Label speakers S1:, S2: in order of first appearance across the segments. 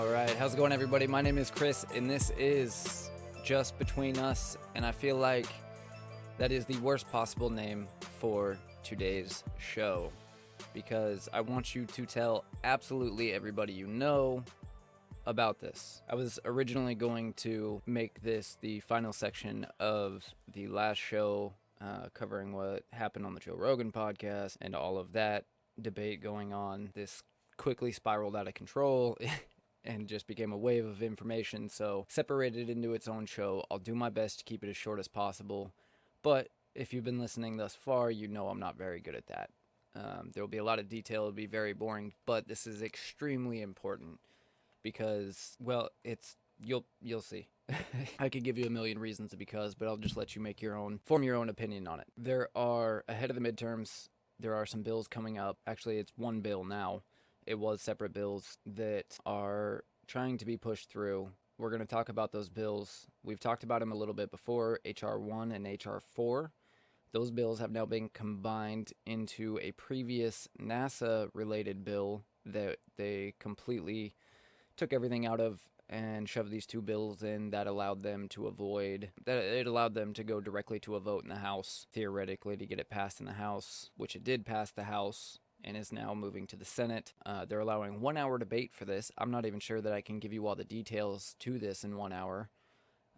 S1: Alright, how's it going, everybody? My name is Chris, and this is Just Between Us, and I feel like that is the worst possible name for today's show, because I want you to tell absolutely everybody you know about this. I was originally going to make this the final section of the last show, covering what happened on the Joe Rogan podcast and all of that debate going on. This quickly spiraled out of control and just became a wave of information, so separated into its own show. I'll do my best to keep it as short as possible, but if you've been listening thus far, you know I'm not very good at that. There will be a lot of detail, it'll be very boring, but this is extremely important because, well, you'll see. I could give you a million reasons because, but I'll just let you form your own opinion on it. There are, ahead of the midterms, there are some bills coming up. Actually, it's one bill now. It was separate bills that are trying to be pushed through. We're going to talk about those bills. We've talked about them a little bit before, H.R. 1 and H.R. 4. Those bills have now been combined into a previous NASA-related bill that they completely took everything out of and shoved these two bills in that allowed them to go directly to a vote in the House, theoretically, to get it passed in the House, which it did pass the House and is now moving to the Senate. They're allowing 1 hour debate for this. I'm not even sure that I can give you all the details to this in 1 hour.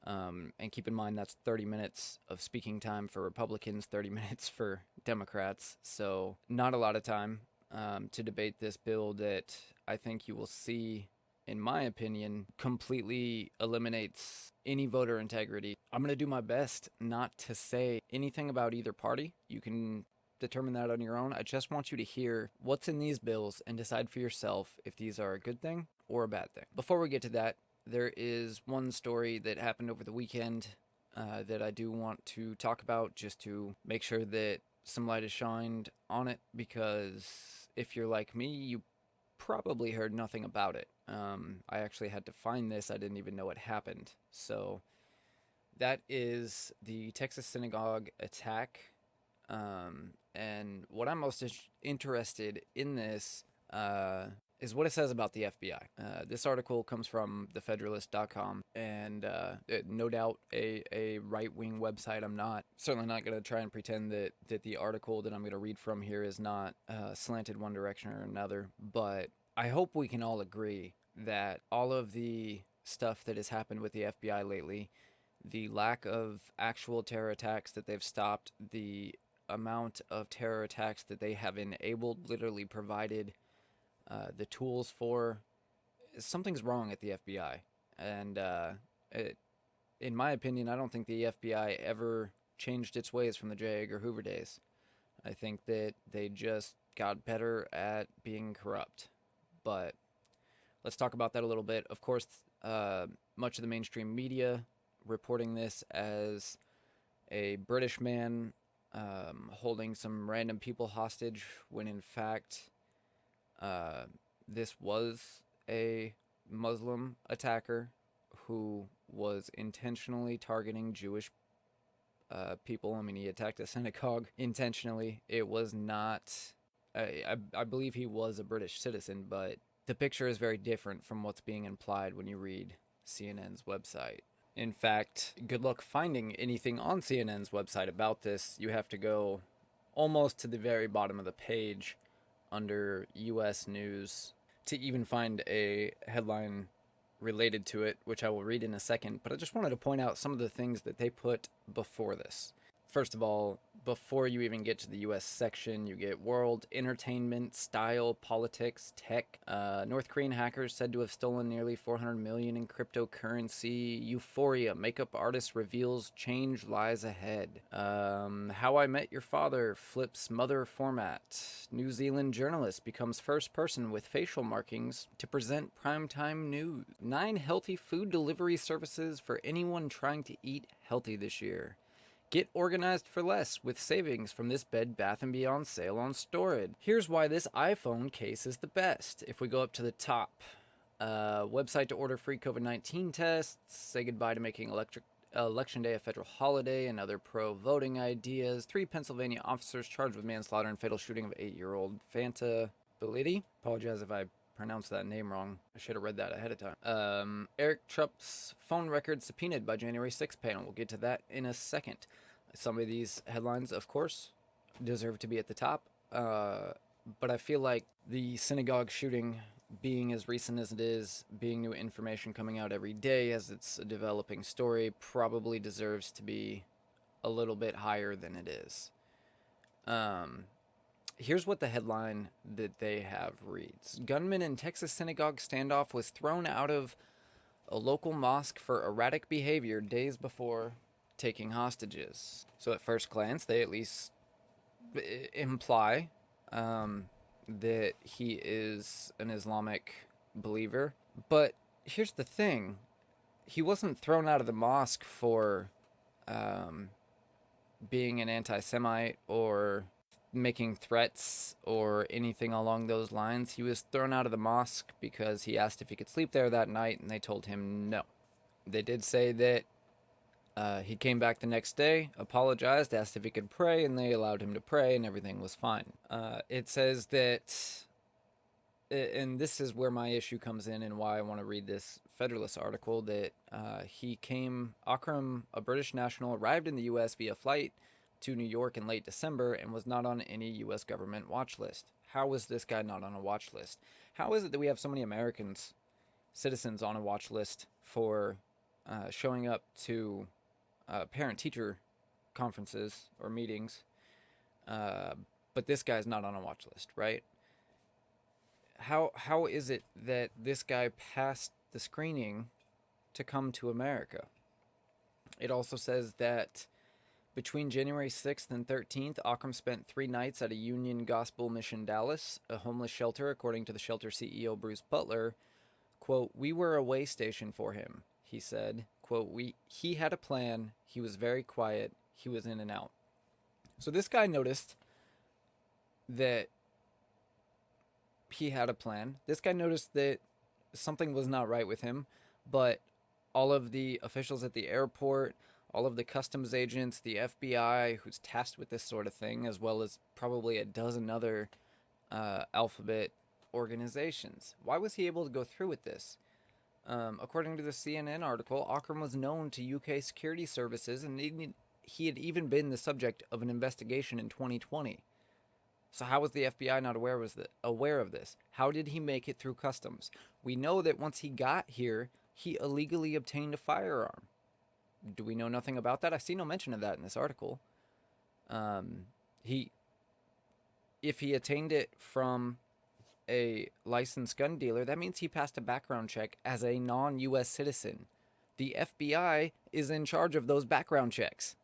S1: And keep in mind that's 30 minutes of speaking time for Republicans, 30 minutes for Democrats. So not a lot of time to debate this bill that I think you will see, in my opinion, completely eliminates any voter integrity. I'm going to do my best not to say anything about either party. You can determine that on your own. I just want you to hear what's in these bills and decide for yourself if these are a good thing or a bad thing. Before we get to that, there is one story that happened over the weekend that I do want to talk about, just to make sure that some light is shined on it, because if you're like me, you probably heard nothing about it. I actually had to find this. I didn't even know it happened. So that is the Texas synagogue attack. And what I'm most interested in this is what it says about the FBI. This article comes from thefederalist.com, and no doubt a right-wing website. I'm certainly not going to try and pretend that the article that I'm going to read from here is not slanted one direction or another, but I hope we can all agree that all of the stuff that has happened with the FBI lately, the lack of actual terror attacks that they've stopped, the amount of terror attacks that they have enabled, literally provided the tools for, something's wrong at the FBI. And in my opinion, I don't think the FBI ever changed its ways from the J. Edgar Hoover days. I think that they just got better at being corrupt. But let's talk about that a little bit. Of course, much of the mainstream media reporting this as a British man holding some random people hostage, when in fact this was a Muslim attacker who was intentionally targeting Jewish people. I mean, he attacked a synagogue intentionally. It was not, I believe he was a British citizen, but the picture is very different from what's being implied when you read CNN's website. In fact, good luck finding anything on CNN's website about this. You have to go almost to the very bottom of the page under U.S. News to even find a headline related to it, which I will read in a second. But I just wanted to point out some of the things that they put before this. First of all, before you even get to the U.S. section, you get world, entertainment, style, politics, tech. North Korean hackers said to have stolen nearly $400 million in cryptocurrency. Euphoria, makeup artist reveals change lies ahead. How I Met Your Father flips mother format. New Zealand journalist becomes first person with facial markings to present primetime news. 9 healthy food delivery services for anyone trying to eat healthy this year. Get organized for less with savings from this Bed Bath & Beyond sale on storage. Here's why this iPhone case is the best. If we go up to the top, website to order free COVID-19 tests, say goodbye to making Election Day a federal holiday, and other pro-voting ideas. 3 Pennsylvania officers charged with manslaughter and fatal shooting of 8-year-old Fanta Bellitti. Apologize if I pronounced that name wrong. I should have read that ahead of time. Eric Trump's phone record subpoenaed by January 6th panel. We'll get to that in a second. Some of these headlines, of course, deserve to be at the top. But I feel like the synagogue shooting, being as recent as it is, being new information coming out every day as it's a developing story, probably deserves to be a little bit higher than it is. Here's what the headline that they have reads. Gunman in Texas synagogue standoff was thrown out of a local mosque for erratic behavior days before taking hostages. So at first glance, they at least imply that he is an Islamic believer. But here's the thing. He wasn't thrown out of the mosque for being an anti-Semite or making threats or anything along those lines. He was thrown out of the mosque because he asked if he could sleep there that night, and they told him no. They did say that he came back the next day, apologized, asked if he could pray, and they allowed him to pray, and everything was fine. It says that, and this is where my issue comes in and why I want to read this Federalist article, that Akram, a British national, arrived in the U.S. via flight to New York in late December and was not on any U.S. government watch list. How was this guy not on a watch list? How is it that we have so many Americans, citizens, on a watch list for showing up to parent-teacher conferences or meetings, but this guy's not on a watch list, right? How is it that this guy passed the screening to come to America? It also says that between January 6th and 13th, Akram spent 3 nights at a Union Gospel Mission Dallas, a homeless shelter, according to the shelter CEO Bruce Butler. Quote, "We were a way station for him," he said. Quote, he had a plan. He was very quiet. He was in and out. So this guy noticed that he had a plan. This guy noticed that something was not right with him, but all of the officials at the airport, all of the customs agents, the FBI, who's tasked with this sort of thing, as well as probably a dozen other alphabet organizations. Why was he able to go through with this? According to the CNN article, Akram was known to UK security services, and he had even been the subject of an investigation in 2020. So how was the FBI not aware of this? How did he make it through customs? We know that once he got here, he illegally obtained a firearm. Do we know nothing about that? I see no mention of that in this article. If he attained it from a licensed gun dealer, that means he passed a background check as a non-U.S. citizen. The FBI is in charge of those background checks.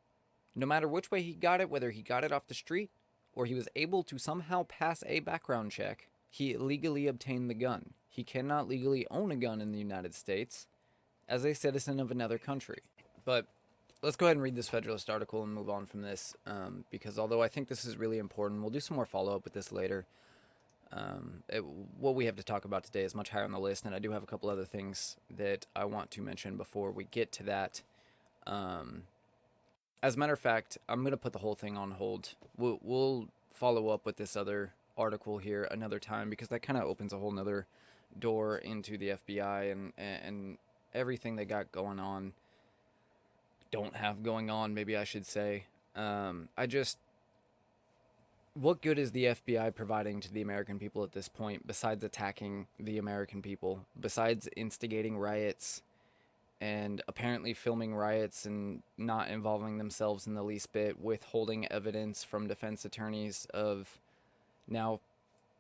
S1: No matter which way he got it, whether he got it off the street or he was able to somehow pass a background check, he legally obtained the gun. He cannot legally own a gun in the United States as a citizen of another country. But let's go ahead and read this Federalist article and move on from this, because although I think this is really important, we'll do some more follow-up with this later. What we have to talk about today is much higher on the list, and I do have a couple other things that I want to mention before we get to that. As a matter of fact, I'm going to put the whole thing on hold. We'll follow up with this other article here another time, because that kind of opens a whole nother door into the FBI and everything they got going on. Don't have going on, maybe I should say. What good is the FBI providing to the American people at this point, besides attacking the American people, besides instigating riots and apparently filming riots and not involving themselves in the least bit, withholding evidence from defense attorneys of now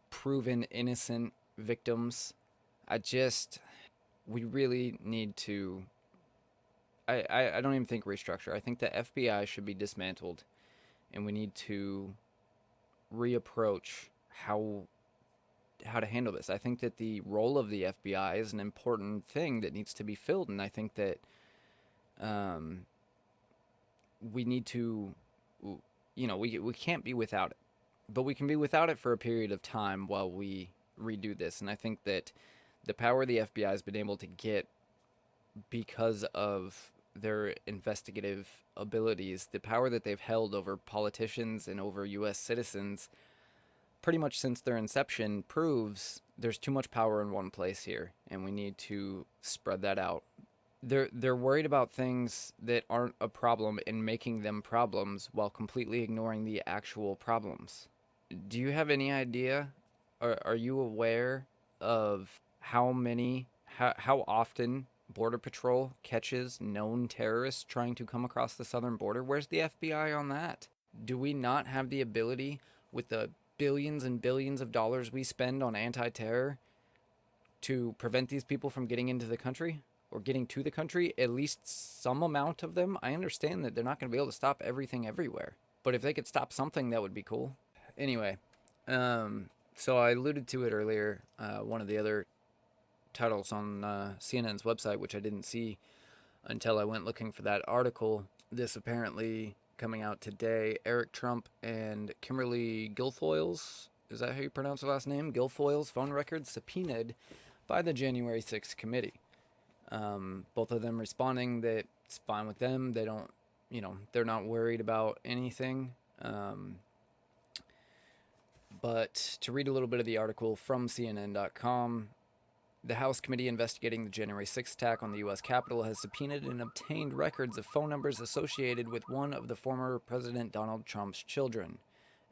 S1: proven innocent victims? We really need to, I don't even think restructure. I think the FBI should be dismantled, and we need to reapproach how to handle this. I think that the role of the FBI is an important thing that needs to be filled, and I think that we need to, we can't be without it, but we can be without it for a period of time while we redo this. And I think that the power the FBI has been able to get because of their investigative abilities, the power that they've held over politicians and over U.S. citizens, pretty much since their inception, proves there's too much power in one place here, and we need to spread that out. They're worried about things that aren't a problem and making them problems while completely ignoring the actual problems. Do you have any idea? Are you aware of how often Border Patrol catches known terrorists trying to come across the southern border? Where's the FBI on that? Do we not have the ability, with the billions and billions of dollars we spend on anti-terror, to prevent these people from getting into the country or getting to the country? At least some amount of them. I understand that they're not going to be able to stop everything everywhere, but if they could stop something, that would be cool. Anyway, so I alluded to it earlier. One of the other titles on CNN's website, which I didn't see until I went looking for that article. This apparently coming out today. Eric Trump and Kimberly Guilfoyle's, is that how you pronounce her last name? Guilfoyle's phone records subpoenaed by the January 6th committee. Both of them responding that it's fine with them. They don't, they're not worried about anything. But to read a little bit of the article from CNN.com, the House committee investigating the January 6th attack on the U.S. Capitol has subpoenaed and obtained records of phone numbers associated with one of the former President Donald Trump's children,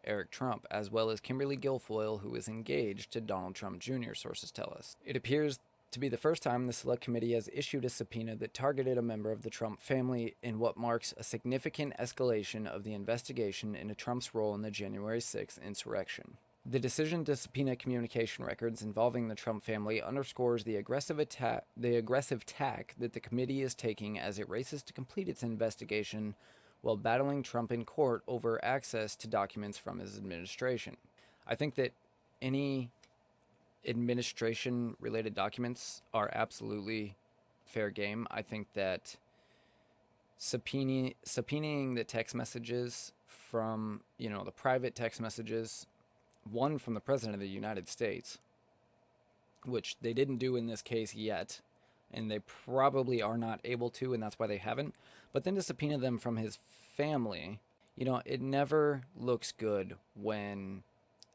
S1: Eric Trump, as well as Kimberly Guilfoyle, who is engaged to Donald Trump Jr., sources tell us. It appears to be the first time the Select Committee has issued a subpoena that targeted a member of the Trump family in what marks a significant escalation of the investigation into Trump's role in the January 6th insurrection. The decision to subpoena communication records involving the Trump family underscores the aggressive tack that the committee is taking as it races to complete its investigation while battling Trump in court over access to documents from his administration. I think that any administration-related documents are absolutely fair game. I think that subpoenaing the text messages from, the private text messages, one from the President of the United States, which they didn't do in this case yet, and they probably are not able to, and that's why they haven't. But then to subpoena them from his family, it never looks good when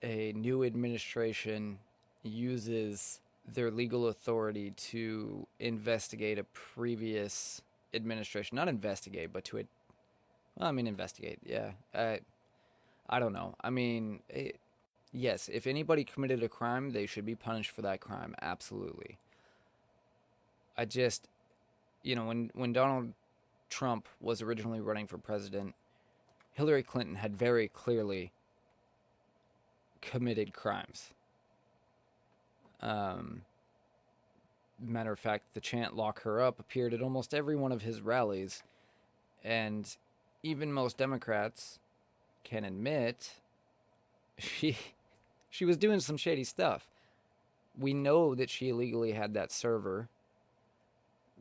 S1: a new administration uses their legal authority to investigate a previous administration. Not investigate, but investigate, yeah. I don't know. Yes, if anybody committed a crime, they should be punished for that crime, absolutely. I just, when Donald Trump was originally running for president, Hillary Clinton had very clearly committed crimes. Matter of fact, the chant "Lock Her Up" appeared at almost every one of his rallies, and even most Democrats can admit she was doing some shady stuff. We know that she illegally had that server,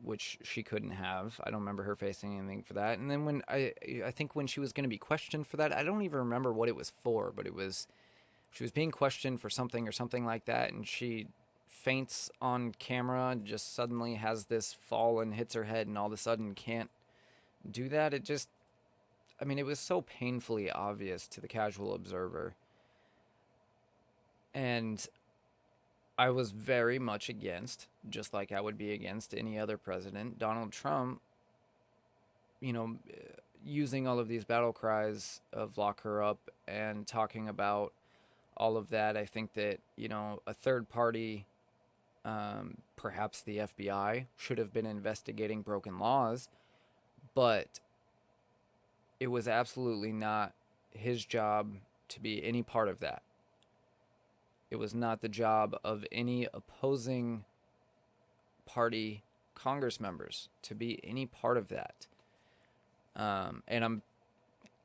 S1: which she couldn't have. I don't remember her facing anything for that. And then when I think when she was going to be questioned for that, I don't even remember what it was for, but she was being questioned for something or something like that, and she faints on camera and just suddenly has this fall and hits her head and all of a sudden can't do that. It was so painfully obvious to the casual observer. And I was very much against, just like I would be against any other president, Donald Trump, using all of these battle cries of "lock her up" and talking about all of that. I think that, a third party, perhaps the FBI, should have been investigating broken laws, but it was absolutely not his job to be any part of that. It was not the job of any opposing party Congress members to be any part of that. And I'm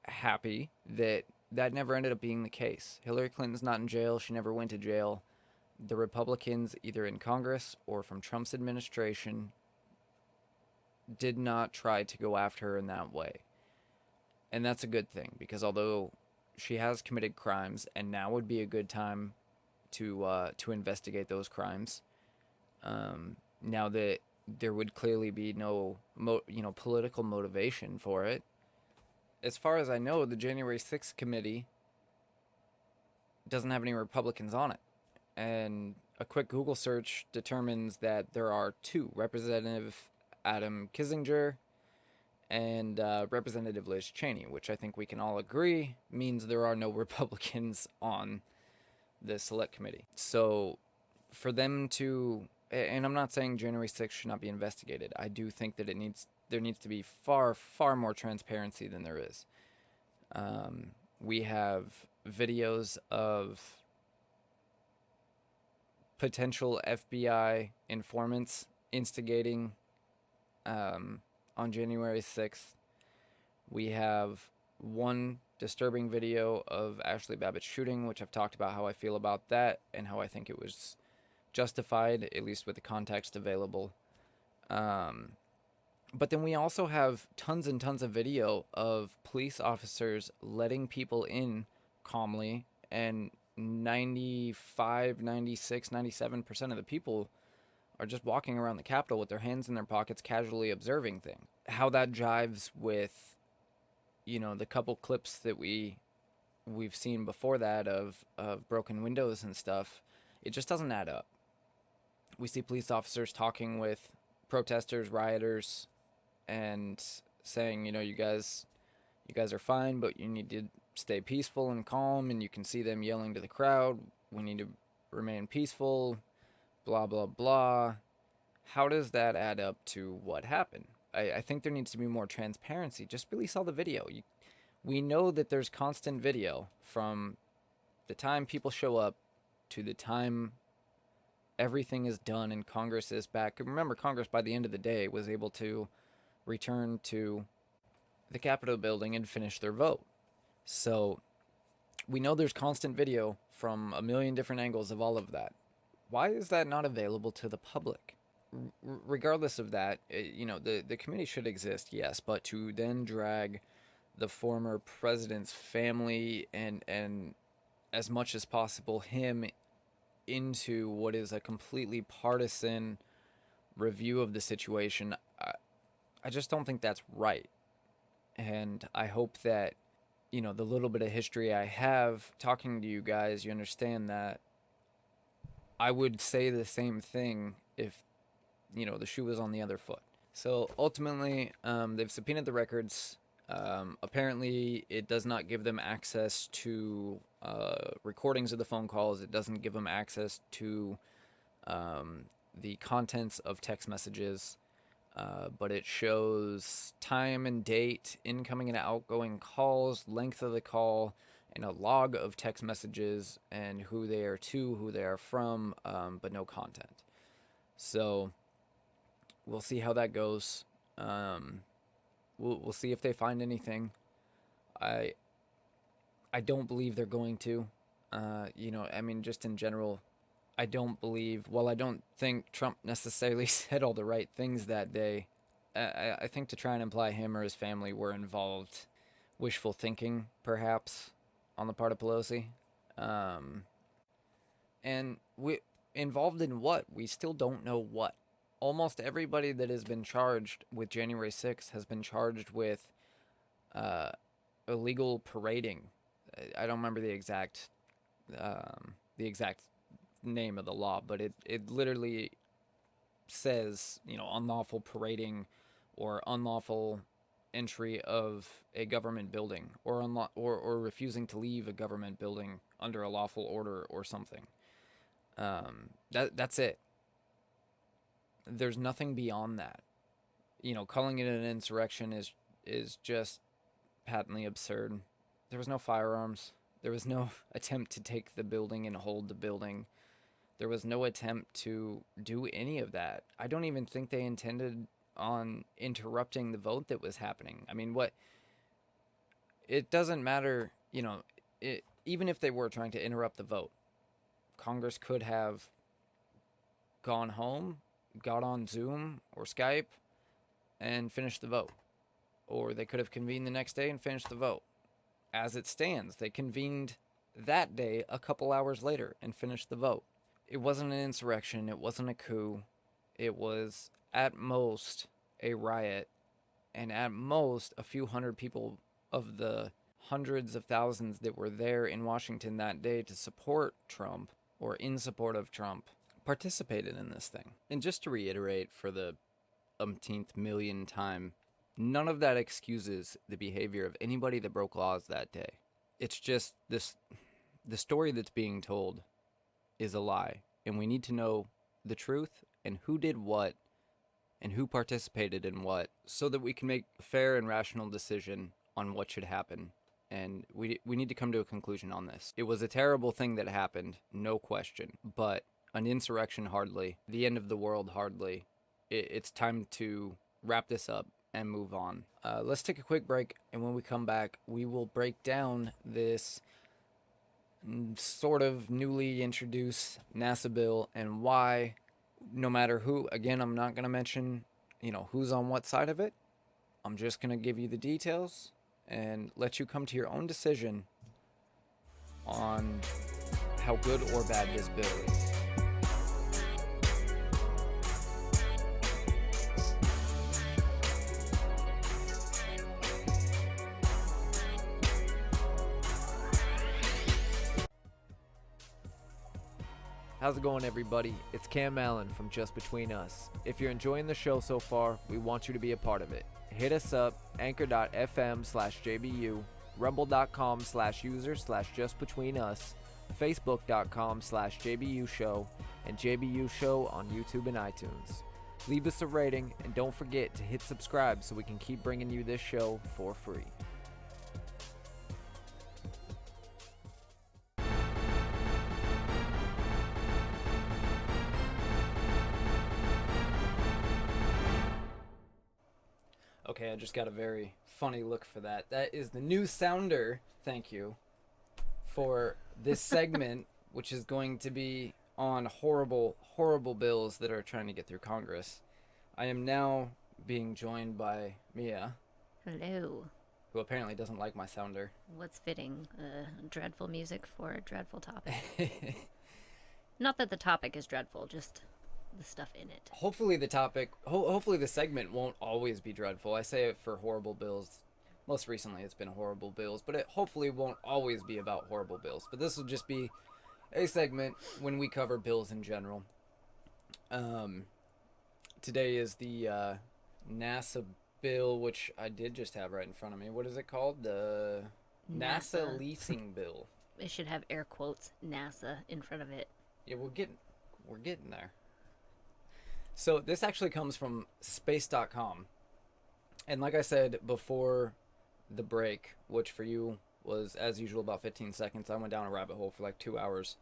S1: happy that never ended up being the case. Hillary Clinton's not in jail. She never went to jail. The Republicans, either in Congress or from Trump's administration, did not try to go after her in that way. And that's a good thing, because although she has committed crimes, and now would be a good time to investigate those crimes, now that there would clearly be no political motivation for it. As far as I know, the January 6th committee doesn't have any Republicans on it. And a quick Google search determines that there are two: Representative Adam Kinzinger and Representative Liz Cheney, which I think we can all agree means there are no Republicans on the select committee. So for them to, and I'm not saying January 6th should not be investigated. I do think that there needs to be far more transparency than there is. We have videos of potential FBI informants instigating on January 6th. We have one disturbing video of Ashley Babbitt's shooting, which I've talked about how I feel about that and how I think it was justified, at least with the context available. But then we also have tons and tons of video of police officers letting people in calmly, and 95, 96, 97% of the people are just walking around the Capitol with their hands in their pockets, casually observing things. How that jives with, the couple clips that we've seen before that of broken windows and stuff, it just doesn't add up. We see police officers talking with protesters, rioters, and saying, you guys are fine, but you need to stay peaceful and calm. And you can see them yelling to the crowd, we need to remain peaceful, blah, blah, blah. How does that add up to what happened? I think there needs to be more transparency. Just release all the video. We know that there's constant video from the time people show up to the time everything is done and Congress is back. Remember, Congress, by the end of the day, was able to return to the Capitol building and finish their vote. So we know there's constant video from a million different angles of all of that. Why is that not available to the public? Regardless of that, the committee should exist, yes, but to then drag the former president's family and as much as possible him into what is a completely partisan review of the situation, I just don't think that's right. And I hope that, the little bit of history I have talking to you guys, you understand that I would say the same thing if, the shoe was on the other foot. So ultimately, they've subpoenaed the records. Apparently, it does not give them access to recordings of the phone calls. It doesn't give them access to the contents of text messages, but it shows time and date, incoming and outgoing calls, length of the call, and a log of text messages and who they are to, who they are from, but no content. So we'll see how that goes. We'll see if they find anything. I don't believe they're going to. Just in general, I don't believe. Well, I don't think Trump necessarily said all the right things that day. I think to try and imply him or his family were involved, wishful thinking, perhaps, on the part of Pelosi. And we involved in what? We still don't know what. Almost everybody that has been charged with January 6th has been charged with illegal parading. I don't remember the exact name of the law, but it literally says, unlawful parading or unlawful entry of a government building or refusing to leave a government building under a lawful order or something. That's it. There's nothing beyond that. Calling it an insurrection is just patently absurd. There was no firearms. There was no attempt to take the building and hold the building. There was no attempt to do any of that. I don't even think they intended on interrupting the vote that was happening. I mean, it doesn't matter, even if they were trying to interrupt the vote, Congress could have gone home, got on Zoom or Skype, and finished the vote. Or they could have convened the next day and finished the vote. As it stands, they convened that day a couple hours later and finished the vote. It wasn't an insurrection. It wasn't a coup. It was, at most, a riot. And at most, a few hundred people of the hundreds of thousands that were there in Washington that day to support Trump or in support of Trump participated in this thing. And just to reiterate for the umpteenth million time, none of that excuses the behavior of anybody that broke laws that day. It's just the story that's being told is a lie, and we need to know the truth and who did what and who participated in what so that we can make a fair and rational decision on what should happen. And we need to come to a conclusion on this. It was a terrible thing that happened, no question, but an insurrection hardly, the end of the world hardly. It's time to wrap this up and move on. Let's take a quick break, and when we come back, we will break down this sort of newly introduced NASA bill and why, no matter who, again, I'm not going to mention, who's on what side of it. I'm just going to give you the details and let you come to your own decision on how good or bad this bill is.
S2: How's it going, everybody? It's Cam Allen from Just Between Us. If you're enjoying the show so far, we want you to be a part of it. Hit us up, anchor.fm/JBU, rumble.com/user/justbetweenus, facebook.com/JBU show, and JBU show on YouTube and iTunes. Leave us a rating, and don't forget to hit subscribe so we can keep bringing you this show for free.
S1: Okay, I just got a very funny look for that. That is the new sounder, thank you, for this segment, which is going to be on horrible, horrible bills that are trying to get through Congress. I am now being joined by Mia.
S3: Hello.
S1: Who apparently doesn't like my sounder.
S3: What's fitting? Dreadful music for a dreadful topic. Not that the topic is dreadful, just the stuff in it.
S1: Hopefully the topic, hopefully the segment won't always be dreadful. I say it for horrible bills. Most recently it's been horrible bills, but it hopefully won't always be about horrible bills. But this will just be a segment when we cover bills in general. Today is the NASA bill, which I did just have right in front of me. What is it called? The NASA leasing bill.
S3: It should have air quotes NASA in front of it.
S1: Yeah, we're getting there. So this actually comes from space.com. And like I said before the break, which for you was, as usual, about 15 seconds, I went down a rabbit hole for like 2 hours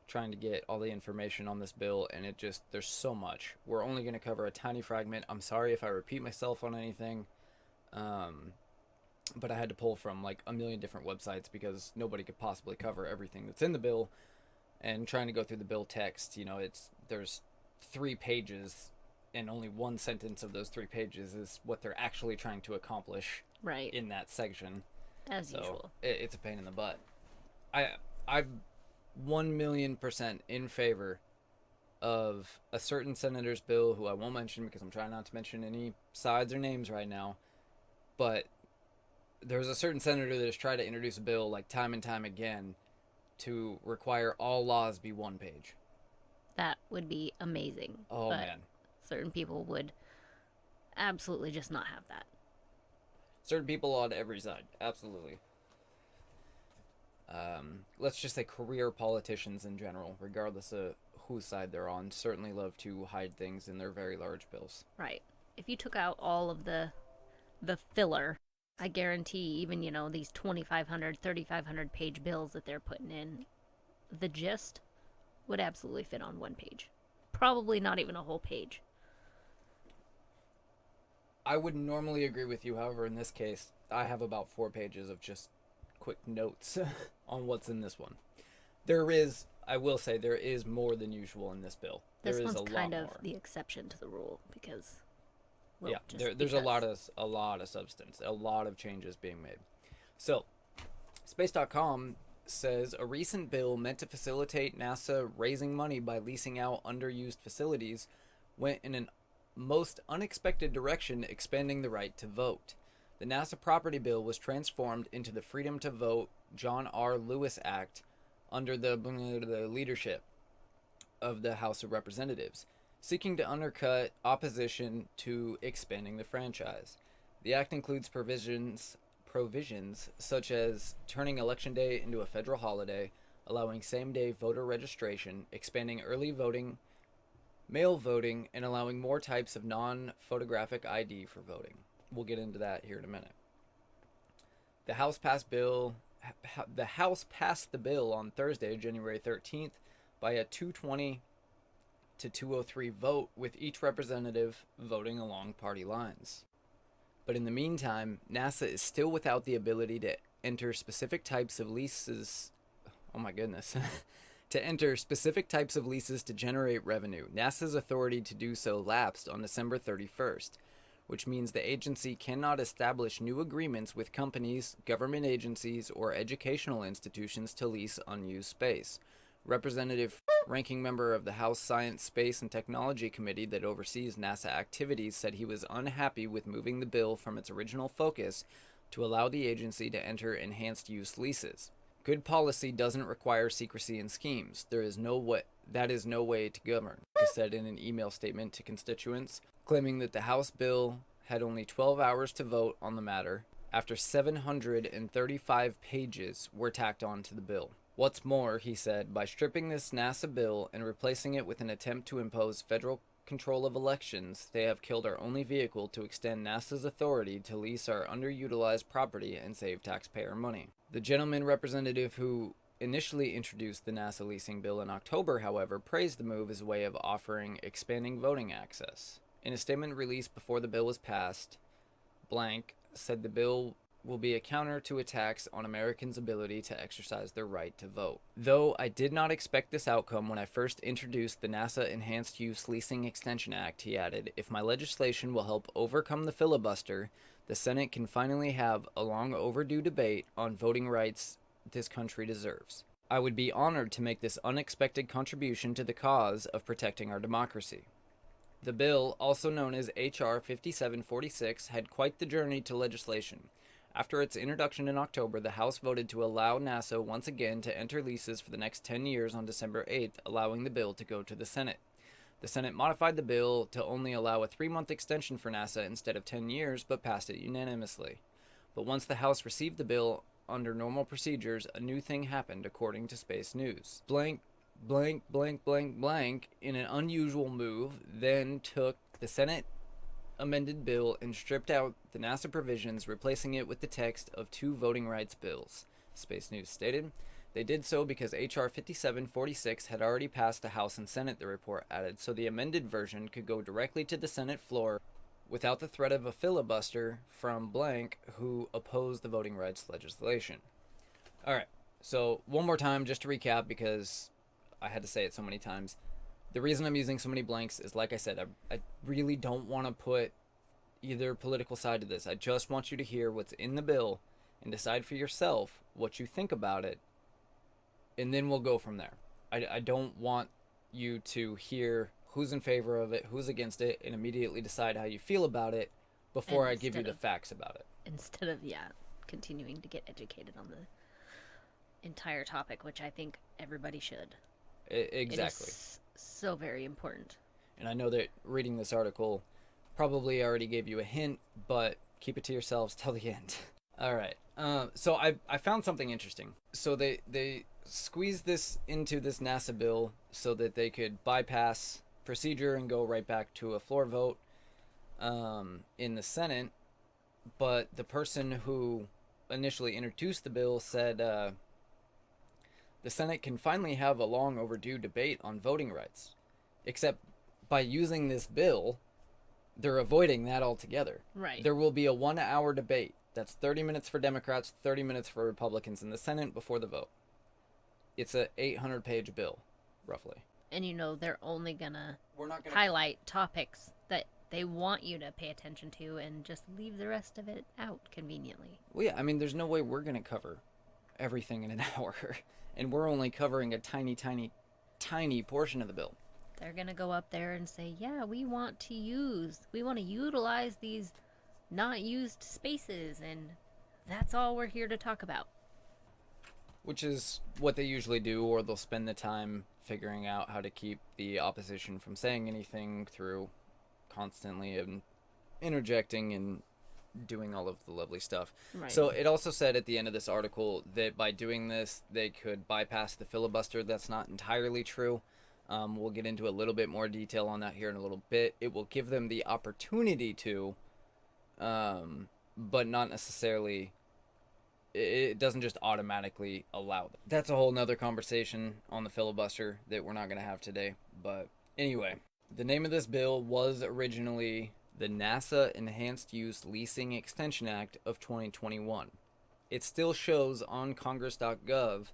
S1: trying to get all the information on this bill, and there's so much. We're only going to cover a tiny fragment. I'm sorry if I repeat myself on anything, but I had to pull from like a million different websites because nobody could possibly cover everything that's in the bill. And trying to go through the bill text, there's 3 pages, and only one sentence of those 3 pages is what they're actually trying to accomplish
S3: right
S1: in that section.
S3: As usual.
S1: It's a pain in the butt. I'm 1,000,000% in favor of a certain senator's bill who I won't mention because I'm trying not to mention any sides or names right now, but there's a certain senator that has tried to introduce a bill like time and time again to require all laws be 1 page.
S3: That would be amazing.
S1: Oh,
S3: but
S1: man.
S3: Certain people would absolutely just not have that.
S1: Certain people on every side. Absolutely. Let's just say career politicians in general, regardless of whose side they're on, certainly love to hide things in their very large bills.
S3: Right. If you took out all of the filler, I guarantee even, these 2,500, 3,500 page bills that they're putting in, the gist would absolutely fit on 1 page. Probably not even a whole page.
S1: I would normally agree with you, however, in this case, I have about 4 pages of just quick notes on what's in this one. I will say, there is more than usual in this bill.
S3: This
S1: there is
S3: one's
S1: a
S3: kind
S1: lot
S3: of
S1: more.
S3: the exception to the rule because,
S1: there's a lot of substance, a lot of changes being made. So, space.com says a recent bill meant to facilitate NASA raising money by leasing out underused facilities went in an most unexpected direction, expanding the right to vote. The NASA property bill was transformed into the Freedom to Vote John R. Lewis Act under the leadership of the House of Representatives, seeking to undercut opposition to expanding the franchise. The act includes provisions such as turning Election Day into a federal holiday, allowing same-day voter registration, expanding early voting, mail voting, and allowing more types of non-photographic ID for voting. We'll get into that here in a minute. The House passed the bill on Thursday, January 13th, by a 220 to 203 vote, with each representative voting along party lines. But in the meantime, NASA is still without the ability to enter specific types of leases. Oh my goodness. To enter specific types of leases to generate revenue. NASA's authority to do so lapsed on December 31st, which means the agency cannot establish new agreements with companies, government agencies, or educational institutions to lease unused space. Representative, ranking member of the House Science, Space, and Technology Committee that oversees NASA activities, said he was unhappy with moving the bill from its original focus to allow the agency to enter enhanced use leases. Good policy doesn't require secrecy in schemes. That is no way to govern, he said in an email statement to constituents, claiming that the House bill had only 12 hours to vote on the matter after 735 pages were tacked onto the bill. What's more, he said, by stripping this NASA bill and replacing it with an attempt to impose federal control of elections, they have killed our only vehicle to extend NASA's authority to lease our underutilized property and save taxpayer money. The gentleman representative who initially introduced the NASA leasing bill in October, however, praised the move as a way of offering expanding voting access. In a statement released before the bill was passed, Blank said the bill will be a counter to attacks on Americans' ability to exercise their right to vote. Though I did not expect this outcome when I first introduced the NASA Enhanced Use Leasing Extension Act, he added, if my legislation will help overcome the filibuster, the Senate can finally have a long overdue debate on voting rights this country deserves. I would be honored to make this unexpected contribution to the cause of protecting our democracy. The bill, also known as H.R. 5746, had quite the journey to legislation. After its introduction in October, the House voted to allow NASA once again to enter leases for the next 10 years on December 8th, allowing the bill to go to the Senate. The Senate modified the bill to only allow a 3-month extension for NASA instead of 10 years, but passed it unanimously. But once the House received the bill under normal procedures, a new thing happened, according to Space News. Blank, in an unusual move, then took the Senate amended bill and stripped out the NASA provisions, replacing it with the text of 2 voting rights bills, Space News stated. They did so because H.R. 5746 had already passed the House and Senate, the report added, so the amended version could go directly to the Senate floor without the threat of a filibuster from Blank, who opposed the voting rights legislation. Alright, so one more time just to recap, because I had to say it so many times. The reason I'm using so many blanks is, like I said, I really don't want to put either political side to this. I just want you to hear what's in the bill and decide for yourself what you think about it, and then we'll go from there. I don't want you to hear who's in favor of it, who's against it, and immediately decide how you feel about it before I give you the facts about it.
S3: Instead of, continuing to get educated on the entire topic, which I think everybody should.
S1: Exactly.
S3: It is so very important.
S1: And I know that reading this article probably already gave you a hint, but keep it to yourselves till the end. All right. So I found something interesting. So they squeezed this into this NASA bill so that they could bypass procedure and go right back to a floor vote in the Senate. But the person who initially introduced the bill said the Senate can finally have a long overdue debate on voting rights. Except by using this bill, they're avoiding that altogether.
S3: Right.
S1: There will be a 1-hour debate. That's 30 minutes for Democrats, 30 minutes for Republicans in the Senate before the vote. It's a 800-page bill, roughly.
S3: And they're only gonna highlight topics that they want you to pay attention to and just leave the rest of it out conveniently.
S1: Well, yeah, there's no way we're gonna cover everything in an hour. And we're only covering a tiny, tiny, tiny portion of the bill.
S3: They're going to go up there and say, we want to utilize these not used spaces, and that's all we're here to talk about.
S1: Which is what they usually do, or they'll spend the time figuring out how to keep the opposition from saying anything through constantly interjecting and doing all of the lovely stuff.
S3: Right.
S1: So it also said at the end of this article that by doing this, they could bypass the filibuster. That's not entirely true. We'll get into a little bit more detail on that here in a little bit. It will give them the opportunity to, but not necessarily. It doesn't just automatically allow them. That's a whole nother conversation on the filibuster that we're not going to have today. But anyway, the name of this bill was originally the NASA Enhanced Use Leasing Extension Act of 2021. It still shows on Congress.gov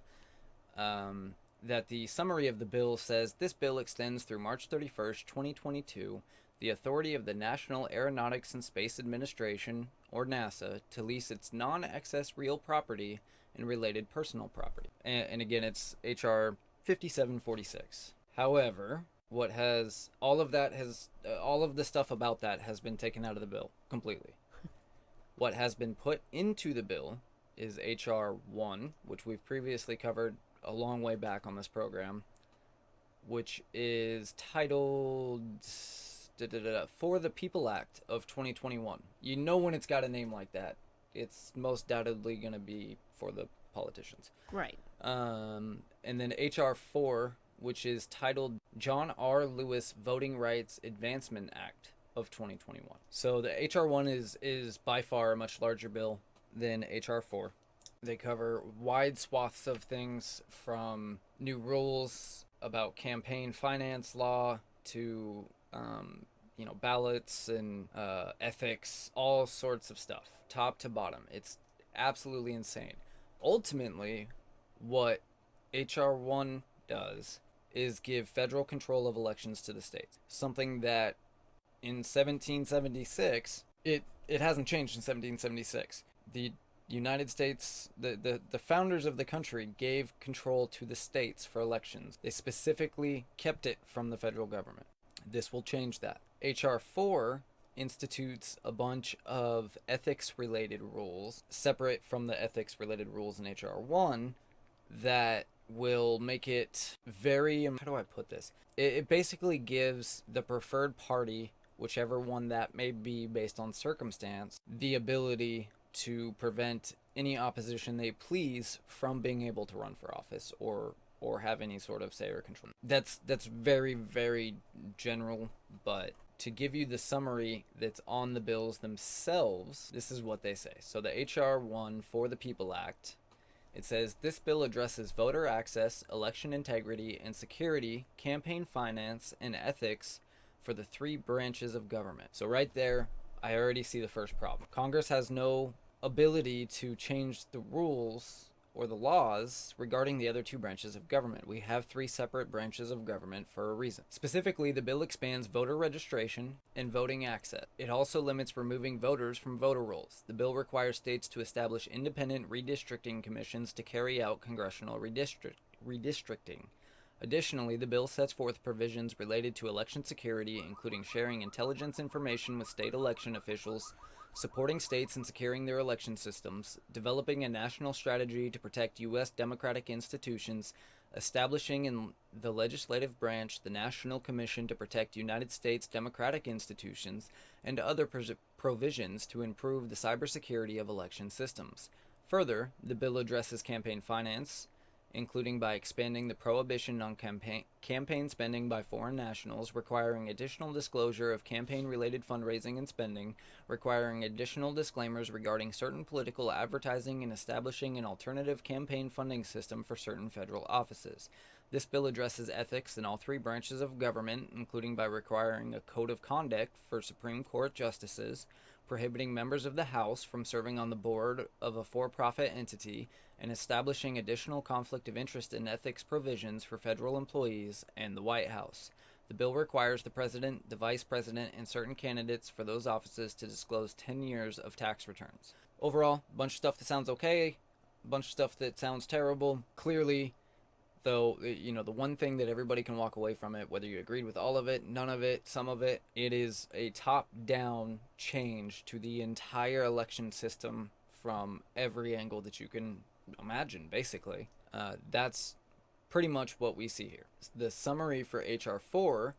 S1: that the summary of the bill says this bill extends through March 31st, 2022, the authority of the National Aeronautics and Space Administration, or NASA, to lease its non-excess real property and related personal property. And again, it's H.R. 5746. However, all of the stuff about that has been taken out of the bill completely. What has been put into the bill is H.R. 1, which we've previously covered a long way back on this program, which is titled For the People Act of 2021. You know when it's got a name like that, it's most doubtedly going to be for the politicians.
S3: Right.
S1: And then H.R. 4, which is titled John R. Lewis Voting Rights Advancement Act of 2021. So the H.R. 1 is by far a much larger bill than H.R. 4. They cover wide swaths of things from new rules about campaign finance law to ballots and ethics, all sorts of stuff, top to bottom. It's absolutely insane. Ultimately, what H.R. 1 does is give federal control of elections to the states. Something that in 1776, it hasn't changed in 1776. The United States, the founders of the country gave control to the states for elections. They specifically kept it from the federal government. This will change that. H.R. 4 institutes a bunch of ethics-related rules, separate from the ethics-related rules in H.R. 1, that will make it very, how do I put this? It basically gives the preferred party, whichever one that may be based on circumstance, the ability to prevent any opposition they please from being able to run for office or have any sort of say or control. That's very, very general, but to give you the summary that's on the bills themselves, this is what they say. So the H.R. 1 For the People Act, it says, this bill addresses voter access, election integrity and security, campaign finance, and ethics for the three branches of government. So right there, I already see the first problem. Congress has no ability to change the rules or the laws regarding the other two branches of government. We have three separate branches of government for a reason. Specifically, the bill expands voter registration and voting access. It also limits removing voters from voter rolls. The bill requires states to establish independent redistricting commissions to carry out congressional redistricting. Additionally, the bill sets forth provisions related to election security, including sharing intelligence information with state election officials, supporting states in securing their election systems, developing a national strategy to protect U.S. democratic institutions, establishing in the legislative branch the National Commission to protect United States democratic institutions, and other provisions to improve the cybersecurity of election systems. Further, the bill addresses campaign finance, including by expanding the prohibition on campaign spending by foreign nationals, requiring additional disclosure of campaign-related fundraising and spending, requiring additional disclaimers regarding certain political advertising, and establishing an alternative campaign funding system for certain federal offices. This bill addresses ethics in all three branches of government, including by requiring a code of conduct for Supreme Court justices, prohibiting members of the House from serving on the board of a for-profit entity, and establishing additional conflict of interest and ethics provisions for federal employees and the White House. The bill requires the president, the vice president, and certain candidates for those offices to disclose 10 years of tax returns. Overall, a bunch of stuff that sounds okay, a bunch of stuff that sounds terrible. Clearly, though, the one thing that everybody can walk away from it, whether you agreed with all of it, none of it, some of it, it is a top-down change to the entire election system from every angle that you can imagine, basically. That's pretty much what we see here. The summary for H.R. 4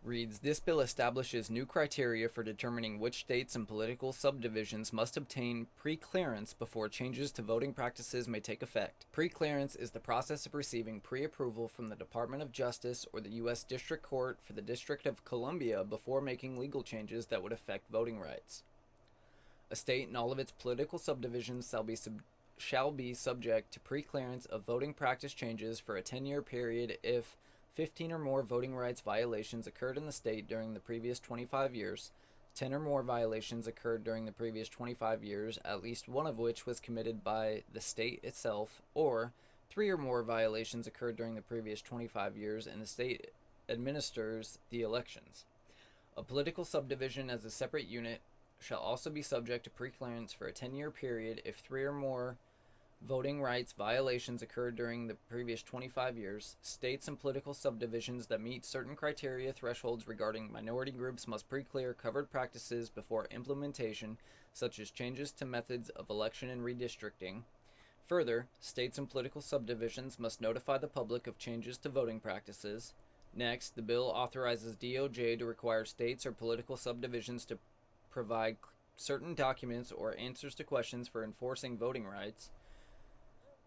S1: reads, this bill establishes new criteria for determining which states and political subdivisions must obtain pre-clearance before changes to voting practices may take effect. Pre-clearance is the process of receiving pre-approval from the Department of Justice or the U.S. District Court for the District of Columbia before making legal changes that would affect voting rights. A state and all of its political subdivisions shall be subject to pre-clearance of voting practice changes for a 10-year period if 15 or more voting rights violations occurred in the state during the previous 25 years, 10 or more violations occurred during the previous 25 years, at least one of which was committed by the state itself, or 3 or more violations occurred during the previous 25 years and the state administers the elections. A political subdivision as a separate unit shall also be subject to pre-clearance for a 10-year period if 3 or more voting rights violations occurred during the previous 25 years. States and political subdivisions that meet certain criteria thresholds regarding minority groups must pre-clear covered practices before implementation, such as changes to methods of election and redistricting. Further, states and political subdivisions must notify the public of changes to voting practices. Next, the bill authorizes DOJ to require states or political subdivisions to provide certain documents or answers to questions for enforcing voting rights.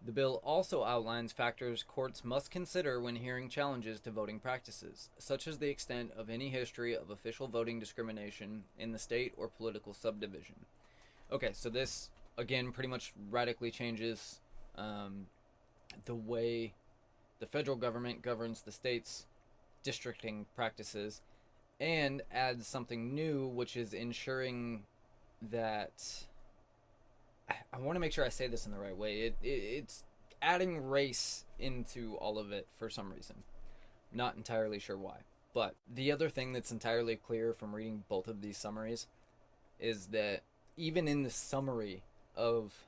S1: The bill also outlines factors courts must consider when hearing challenges to voting practices, such as the extent of any history of official voting discrimination in the state or political subdivision. Okay, so this, again, pretty much radically changes the way the federal government governs the state's districting practices and adds something new, which is ensuring that... I want to make sure I say this in the right way. It's adding race into all of it for some reason. Not entirely sure why. But the other thing that's entirely clear from reading both of these summaries is that even in the summary of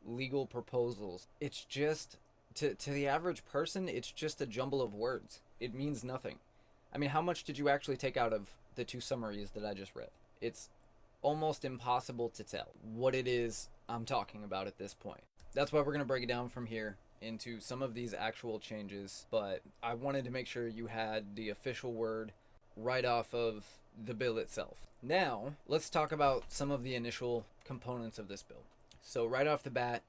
S1: legal proposals, it's just, to the average person, it's just a jumble of words. It means nothing. I mean, how much did you actually take out of the two summaries that I just read? It's almost impossible to tell what it is I'm talking about at this point. That's why we're going to break it down from here into some of these actual changes, but I wanted to make sure you had the official word right off of the bill itself. Now, let's talk about some of the initial components of this bill. So right off the bat,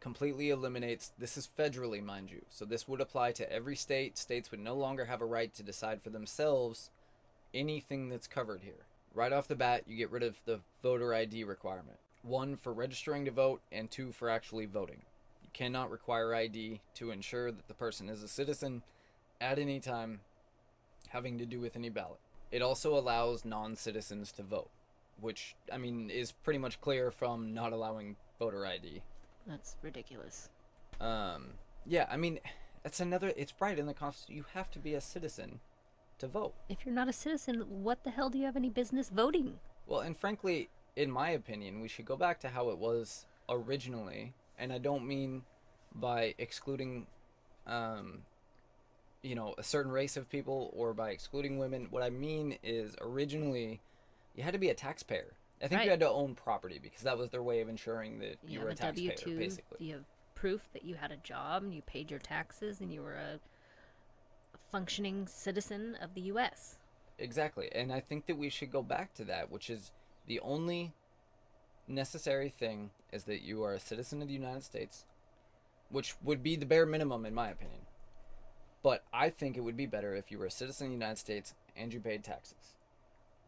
S1: completely eliminates, this is federally, mind you, so this would apply to every state. States would no longer have a right to decide for themselves anything that's covered here. Right off the bat, you get rid of the voter ID requirement. 1 for registering to vote, and 2 for actually voting. You cannot require ID to ensure that the person is a citizen at any time having to do with any ballot. It also allows non-citizens to vote, which, I mean, is pretty much clear from not allowing voter ID.
S3: That's ridiculous.
S1: Yeah, I mean, it's right in the Constitution. You have to be a citizen to vote.
S3: If you're not a citizen, what the hell do you have any business voting?
S1: Well, and frankly, in my opinion, we should go back to how it was originally, and I don't mean by excluding, a certain race of people or by excluding women. What I mean is originally, you had to be a taxpayer. I think you had to own property because that was their way of ensuring that you were a taxpayer,
S3: W-2,
S1: basically.
S3: you have proof that you had a job and you paid your taxes and you were a functioning citizen of the U.S.
S1: Exactly, and I think that we should go back to that, which is the only necessary thing is that you are a citizen of the United States, which would be the bare minimum in my opinion. But I think it would be better if you were a citizen of the United States and you paid taxes.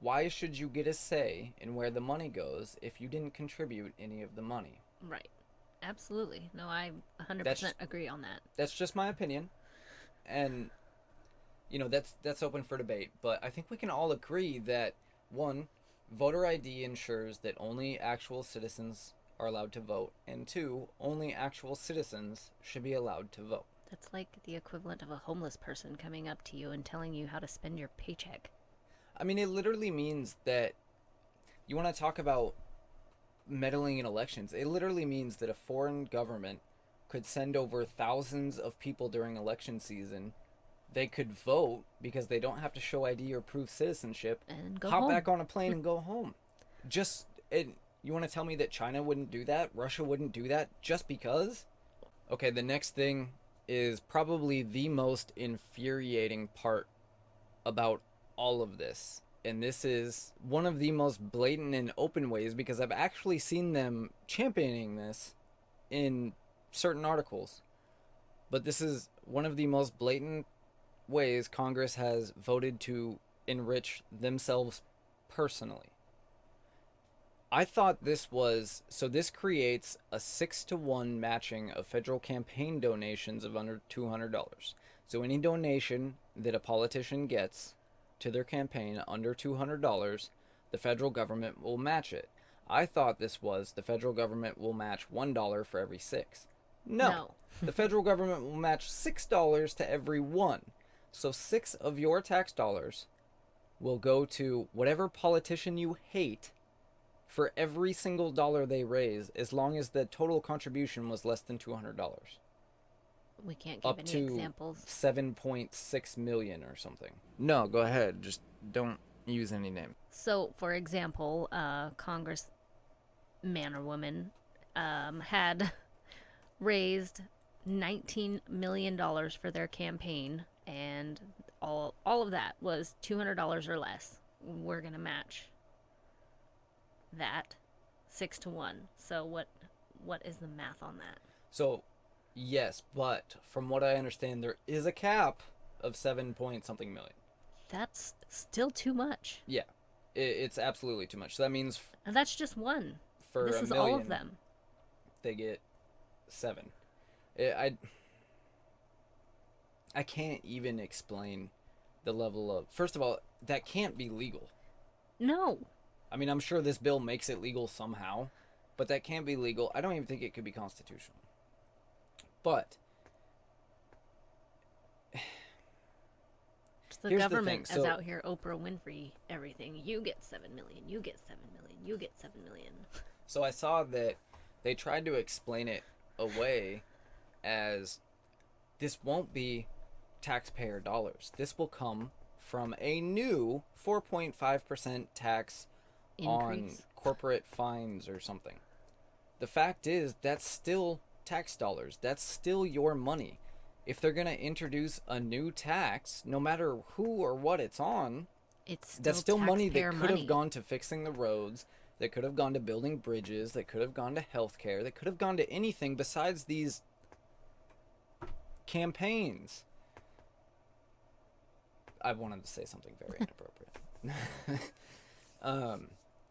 S1: Why should you get a say in where the money goes if you didn't contribute any of the money?
S3: Right. Absolutely. No, I 100% agree on that.
S1: That's just my opinion. And, that's open for debate. But I think we can all agree that, 1, voter ID ensures that only actual citizens are allowed to vote. And 2, only actual citizens should be allowed to vote.
S3: That's like the equivalent of a homeless person coming up to you and telling you how to spend your paycheck.
S1: I mean, it literally means that you want to talk about meddling in elections. It literally means that a foreign government could send over thousands of people during election season. They could vote because they don't have to show ID or prove citizenship.
S3: And go
S1: hop
S3: home.
S1: back on a plane and go home. You want to tell me that China wouldn't do that? Russia wouldn't do that just because? Okay, the next thing is probably the most infuriating part about all of this. And this is one of the most blatant and open ways, because I've actually seen them championing this in certain articles. But this is one of the most blatant ways Congress has voted to enrich themselves personally. I thought this creates a 6-to-1 matching of federal campaign donations of under $200. So any donation that a politician gets to their campaign under $200, the federal government will match it. I thought this was the federal government will match $1 for every 6. No. The federal government will match $6 to every 1. So 6 of your tax dollars will go to whatever politician you hate for every single dollar they raise, as long as the total contribution was less than $200.
S3: We can't give any examples.
S1: 7.6 million or something. No, go ahead. Just don't use any name.
S3: So, for example, Congressman or woman had raised $19 million for their campaign, and all of that was $200 or less. We're going to match that 6-to-1. So what is the math on that?
S1: So, yes, but from what I understand, there is a cap of 7 point something million.
S3: That's still too much.
S1: Yeah, it's absolutely too much. So that means
S3: And that's just one.
S1: for
S3: This
S1: a
S3: is
S1: million,
S3: all of them.
S1: they get 7. I can't even explain the level of... First of all, that can't be legal.
S3: No.
S1: I mean, I'm sure this bill makes it legal somehow, but that can't be legal. I don't even think it could be constitutional. But
S3: the
S1: here's
S3: government
S1: the thing.
S3: is out here Oprah Winfrey everything. You get 7 million. You get 7 million. You get 7 million.
S1: So I saw that they tried to explain it away as this won't be taxpayer dollars. This will come from a new 4.5% tax on
S3: Increase.
S1: corporate fines or something. The fact is, that's still tax dollars. That's still your money. If they're going to introduce a new tax, no matter who or what it's on, that's still money that could have gone to fixing the roads, that could have gone to building bridges, that could have gone to healthcare, that could have gone to anything besides these campaigns. I wanted to say something very inappropriate.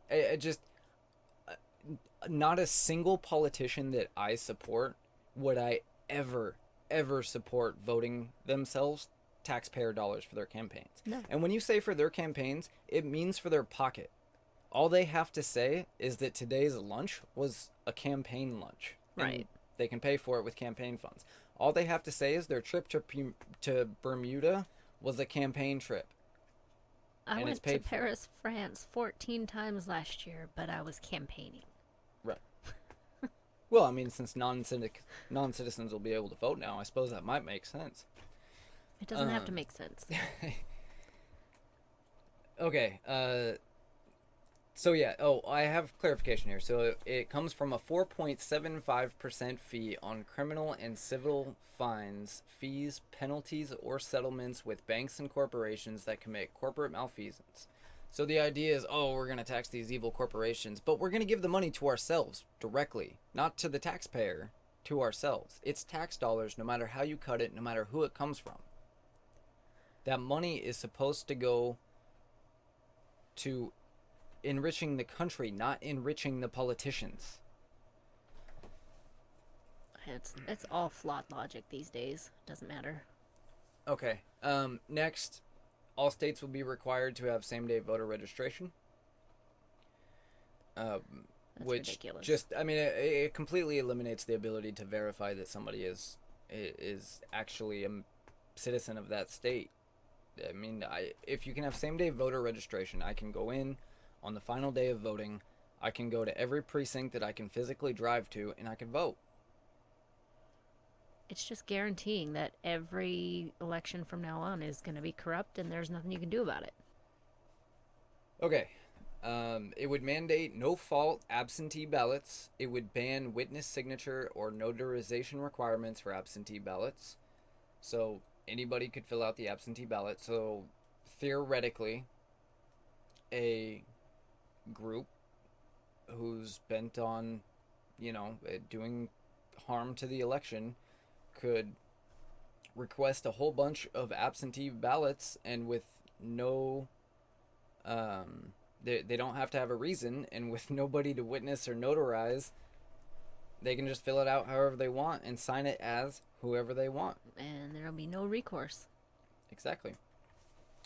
S1: I just not a single politician that I support would I ever support voting themselves taxpayer dollars for their campaigns.
S3: No.
S1: And when you say for their campaigns, it means for their pocket. All they have to say is that today's lunch was a campaign lunch.
S3: Right.
S1: They can pay for it with campaign funds. All they have to say is their trip to Bermuda was a campaign trip.
S3: I went to Paris, France 14 times last year, but I was campaigning.
S1: Right. Well, I mean, since non-citizens will be able to vote now, I suppose that might make sense.
S3: It doesn't have to make sense.
S1: Okay. So yeah. Oh, I have clarification here. So it comes from a 4.75% fee on criminal and civil fines, fees, penalties, or settlements with banks and corporations that commit corporate malfeasance. So the idea is, oh, we're going to tax these evil corporations, but we're going to give the money to ourselves directly, not to the taxpayer, to ourselves. It's tax dollars no matter how you cut it, no matter who it comes from. That money is supposed to go to enriching the country, not enriching the politicians.
S3: It's all flawed logic these days. Doesn't matter.
S1: Okay. Next, all states will be required to have same-day voter registration.
S3: That's
S1: Which
S3: ridiculous.
S1: just, I mean, it completely eliminates the ability to verify that somebody is actually a citizen of that state. I mean, if you can have same-day voter registration, I can go in on the final day of voting. I can go to every precinct that I can physically drive to, and I can vote.
S3: It's just guaranteeing that every election from now on is going to be corrupt and there's nothing you can do about it.
S1: Okay. It would mandate no-fault absentee ballots. It would ban witness signature or notarization requirements for absentee ballots. So anybody could fill out the absentee ballot. So theoretically, a group who's bent on, doing harm to the election could request a whole bunch of absentee ballots, and with no they don't have to have a reason, and with nobody to witness or notarize, they can just fill it out however they want and sign it as whoever they want.
S3: And there'll be no recourse.
S1: Exactly.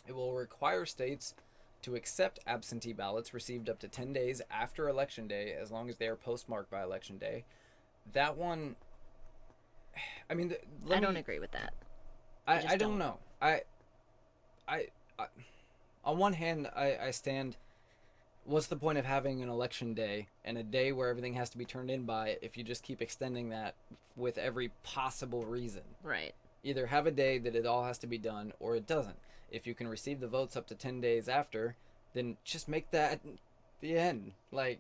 S1: It will require states to accept absentee ballots received up to 10 days after Election Day, as long as they are postmarked by Election Day. That one, I mean,
S3: I don't agree with that.
S1: I don't know. I on one hand, I stand. What's the point of having an election day and a day where everything has to be turned in by if you just keep extending that with every possible reason?
S3: Right.
S1: Either have a day that it all has to be done, or it doesn't. If you can receive the votes up to 10 days after, then just make that the end. Like,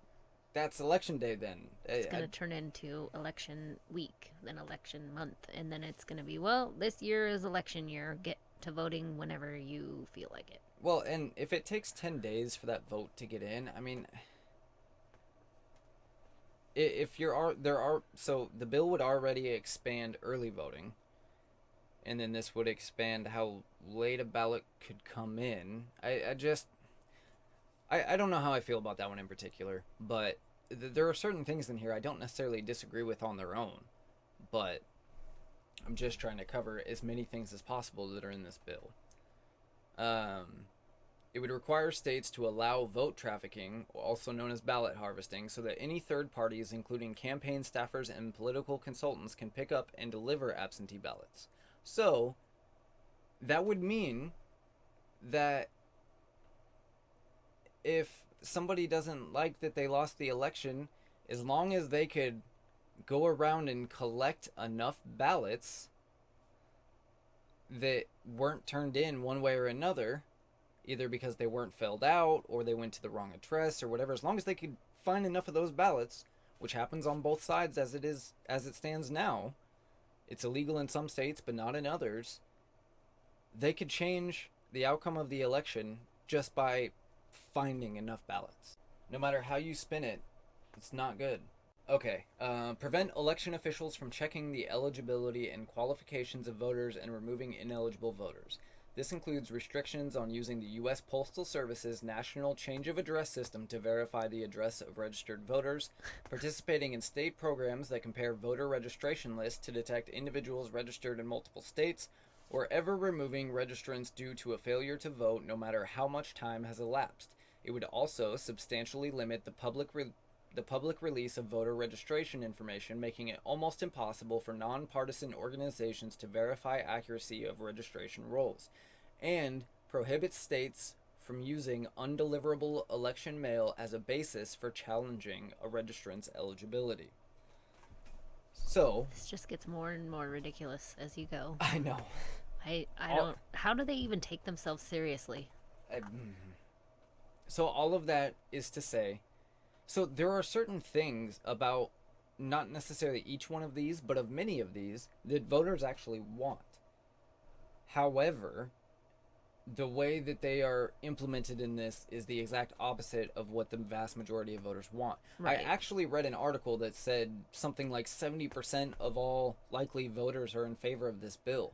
S1: that's election day then.
S3: It's going to turn into election week, then election month, and then it's going to be, well, this year is election year. Get to voting whenever you feel like it.
S1: Well, and if it takes 10 days for that vote to get in, I mean, if so the bill would already expand early voting, and then this would expand how late a ballot could come in. I don't know how I feel about that one in particular, but there are certain things in here I don't necessarily disagree with on their own, but I'm just trying to cover as many things as possible that are in this bill. It would require states to allow vote trafficking, also known as ballot harvesting, so that any third parties, including campaign staffers and political consultants, can pick up and deliver absentee ballots. So, that would mean that if somebody doesn't like that they lost the election, as long as they could go around and collect enough ballots that weren't turned in one way or another, either because they weren't filled out or they went to the wrong address or whatever, as long as they could find enough of those ballots, which happens on both sides as it stands now, it's illegal in some states but not in others, they could change the outcome of the election just by finding enough ballots. No matter how you spin it, it's not good. Okay, prevent election officials from checking the eligibility and qualifications of voters and removing ineligible voters. This includes restrictions on using the U.S. Postal Service's National Change of Address system to verify the address of registered voters, participating in state programs that compare voter registration lists to detect individuals registered in multiple states, or ever removing registrants due to a failure to vote no matter how much time has elapsed. It would also substantially limit the public release of voter registration information, making it almost impossible for nonpartisan organizations to verify accuracy of registration rolls, and prohibits states from using undeliverable election mail as a basis for challenging a registrant's eligibility. So,
S3: this just gets more and more ridiculous as you go.
S1: I know.
S3: I don't. How do they even take themselves seriously?
S1: So all of that is to say, so there are certain things about not necessarily each one of these, but of many of these that voters actually want. However, the way that they are implemented in this is the exact opposite of what the vast majority of voters want.
S3: Right.
S1: I actually read an article that said something like 70% of all likely voters are in favor of this bill.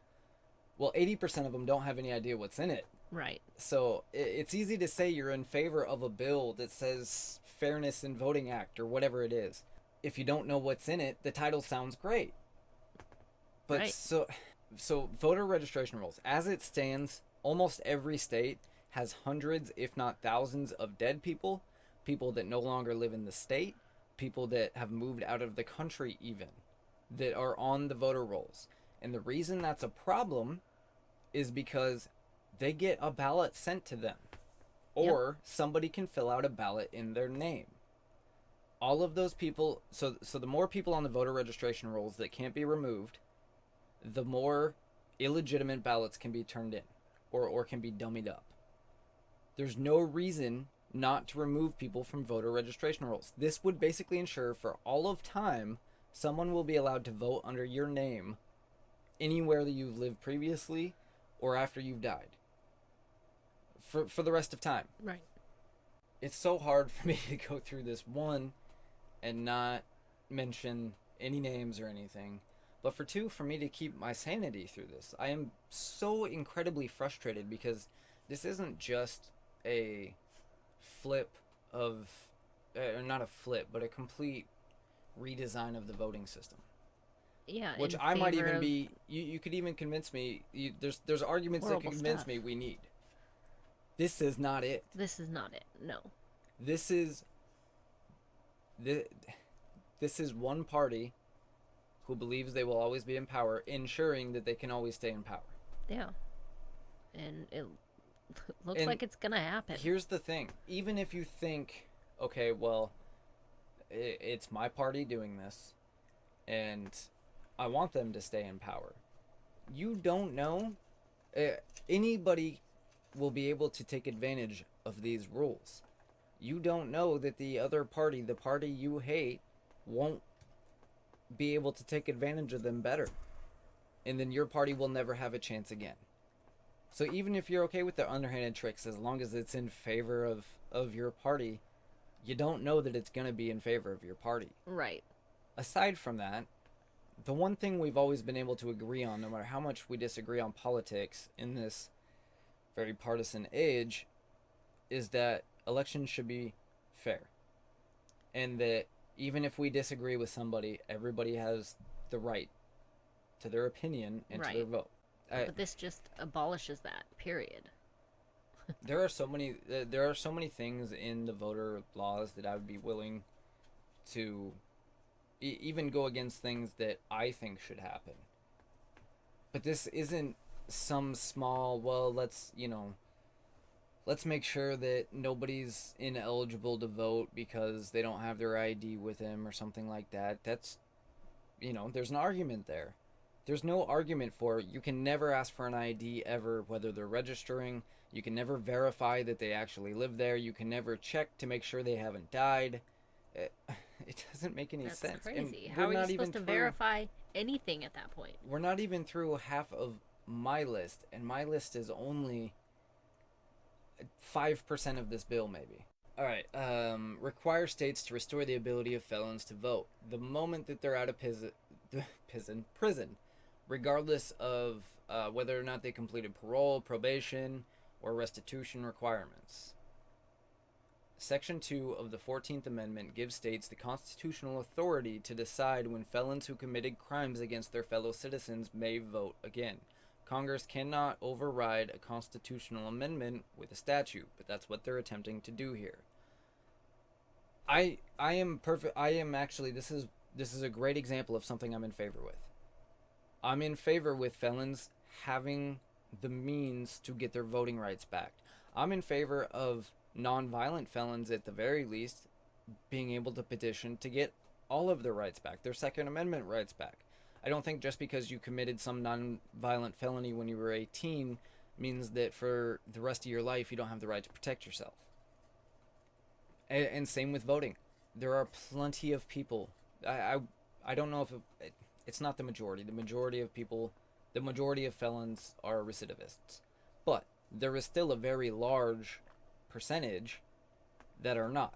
S1: Well, 80% of them don't have any idea what's in it.
S3: Right.
S1: So it's easy to say you're in favor of a bill that says Fairness in Voting Act or whatever it is. If you don't know what's in it, the title sounds great. But
S3: right.
S1: So voter registration rolls, as it stands, almost every state has hundreds, if not thousands, of dead people, people that no longer live in the state, people that have moved out of the country even, that are on the voter rolls. And the reason that's a problem is because they get a ballot sent to them, or somebody can fill out a ballot in their name. All of those people, so the more people on the voter registration rolls that can't be removed, the more illegitimate ballots can be turned in or can be dummied up. There's no reason not to remove people from voter registration rolls. This would basically ensure for all of time someone will be allowed to vote under your name anywhere that you've lived previously or after you've died. For the rest of time.
S3: Right.
S1: It's so hard for me to go through this one and not mention any names or anything. But for two, for me to keep my sanity through this. I am so incredibly frustrated because this isn't just a flip of, or not a flip, but a complete redesign of the voting system.
S3: Yeah,
S1: Which
S3: in
S1: I might
S3: favor
S1: even
S3: of
S1: be, you could even convince me, there's arguments that
S3: horrible
S1: could convince
S3: stuff.
S1: me we need. This is not it.
S3: This is not it. No.
S1: This is one party who believes they will always be in power, ensuring that they can always stay in power.
S3: Yeah. And it looks
S1: And
S3: like it's gonna happen.
S1: Here's the thing. Even if you think, okay, well, it's my party doing this, and I want them to stay in power. You don't know. Anybody will be able to take advantage of these rules. You don't know that the other party, the party you hate, won't be able to take advantage of them better. And then your party will never have a chance again. So even if you're okay with the underhanded tricks, as long as it's in favor of your party, you don't know that it's going to be in favor of your party.
S3: Right.
S1: Aside from that, the one thing we've always been able to agree on, no matter how much we disagree on politics in this very partisan age, is that elections should be fair. And that even if we disagree with somebody, everybody has the right to their opinion and to their
S3: Right.
S1: vote.
S3: But this just abolishes that, period.
S1: There are so many things in the voter laws that I would be willing to even go against things that I think should happen. But this isn't some small, well, let's make sure that nobody's ineligible to vote because they don't have their ID with them or something like that. That's, there's an argument there. There's no argument for you can never ask for an ID ever, whether they're registering. You can never verify that they actually live there. You can never check to make sure they haven't died. It doesn't make any
S3: That's
S1: sense.
S3: crazy.
S1: And
S3: How
S1: we're
S3: are
S1: not
S3: you
S1: even
S3: supposed to
S1: through-
S3: verify anything at that point?
S1: We're not even through half of my list, and my list is only 5% of this bill, maybe. All right. Require states to restore the ability of felons to vote the moment that they're out of prison, regardless of whether or not they completed parole, probation, or restitution requirements. Section 2 of the 14th Amendment gives states the constitutional authority to decide when felons who committed crimes against their fellow citizens may vote again. Congress cannot override a constitutional amendment with a statute, but that's what they're attempting to do here. I am actually, this is a great example of something I'm in favor with. I'm in favor with felons having the means to get their voting rights back. I'm in favor of non-violent felons, at the very least, being able to petition to get all of their rights back, their Second Amendment rights back. I don't think just because you committed some non-violent felony when you were 18 means that for the rest of your life you don't have the right to protect yourself. And same with voting. There are plenty of people. I don't know if it's not the majority. The majority of felons are recidivists. But there is still a very large percentage that are not.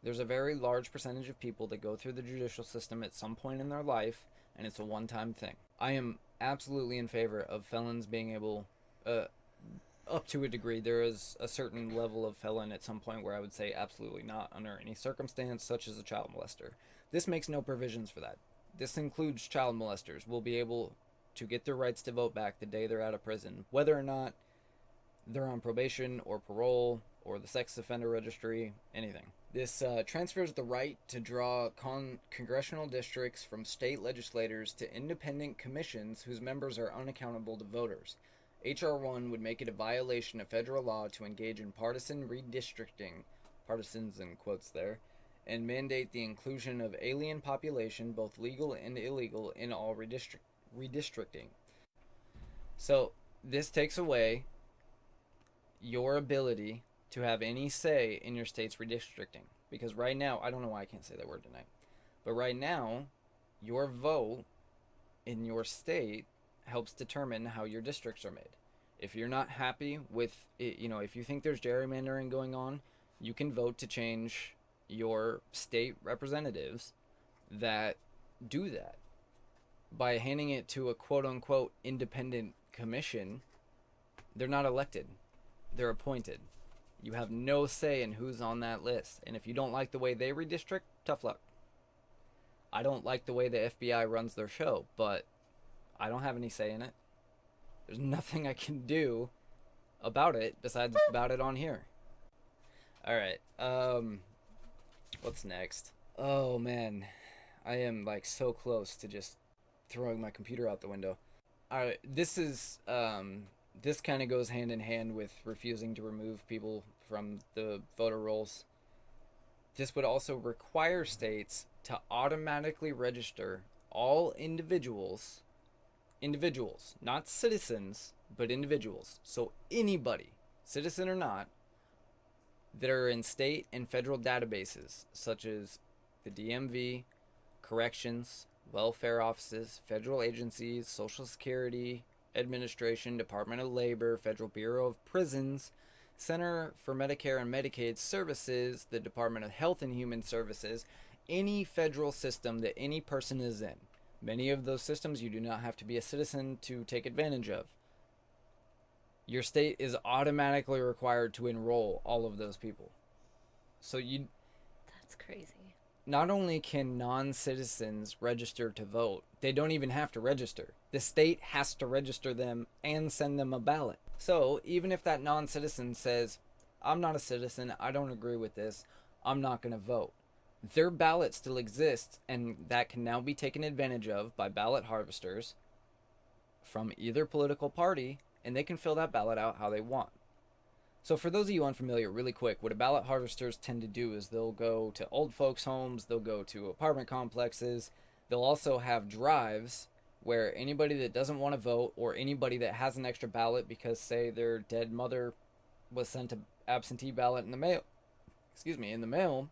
S1: There's a very large percentage of people that go through the judicial system at some point in their life, and it's a one-time thing. I am absolutely in favor of felons being able, up to a degree. There is a certain level of felon at some point where I would say absolutely not under any circumstance, such as a child molester. This makes no provisions for that. This includes child molesters will be able to get their rights to vote back the day they're out of prison, whether or not they're on probation or parole or the sex offender registry, anything. This transfers the right to draw congressional districts from state legislators to independent commissions whose members are unaccountable to voters. H.R. 1 would make it a violation of federal law to engage in partisan redistricting, partisans in quotes there, and mandate the inclusion of alien population, both legal and illegal, in all redistricting. So this takes away your ability to have any say in your state's redistricting. Because right now, I don't know why I can't say that word tonight, but right now, your vote in your state helps determine how your districts are made. If you're not happy with it, if you think there's gerrymandering going on, you can vote to change your state representatives that do that. By handing it to a quote unquote independent commission, they're not elected, they're appointed. You have no say in who's on that list. And if you don't like the way they redistrict, tough luck. I don't like the way the FBI runs their show, but I don't have any say in it. There's nothing I can do about it besides about it on here. Alright, what's next? Oh man, I am like so close to just throwing my computer out the window. Alright, this kind of goes hand in hand with refusing to remove people from the voter rolls. This would also require states to automatically register all individuals, not citizens, but individuals. So anybody, citizen or not, that are in state and federal databases, such as the DMV, corrections, welfare offices, federal agencies, Social Security Administration, Department of Labor, Federal Bureau of Prisons, Center for Medicare and Medicaid Services, the Department of Health and Human Services, any federal system that any person is in. Many of those systems you do not have to be a citizen to take advantage of. Your state is automatically required to enroll all of those people. So
S3: That's crazy.
S1: Not only can non-citizens register to vote, they don't even have to register. The state has to register them and send them a ballot. So even if that non-citizen says, I'm not a citizen, I don't agree with this, I'm not going to vote, their ballot still exists, and that can now be taken advantage of by ballot harvesters from either political party, and they can fill that ballot out how they want. So for those of you unfamiliar, really quick, what a ballot harvesters tend to do is they'll go to old folks' homes, they'll go to apartment complexes, they'll also have drives where anybody that doesn't want to vote, or anybody that has an extra ballot because, say, their dead mother was sent an absentee ballot in the mail,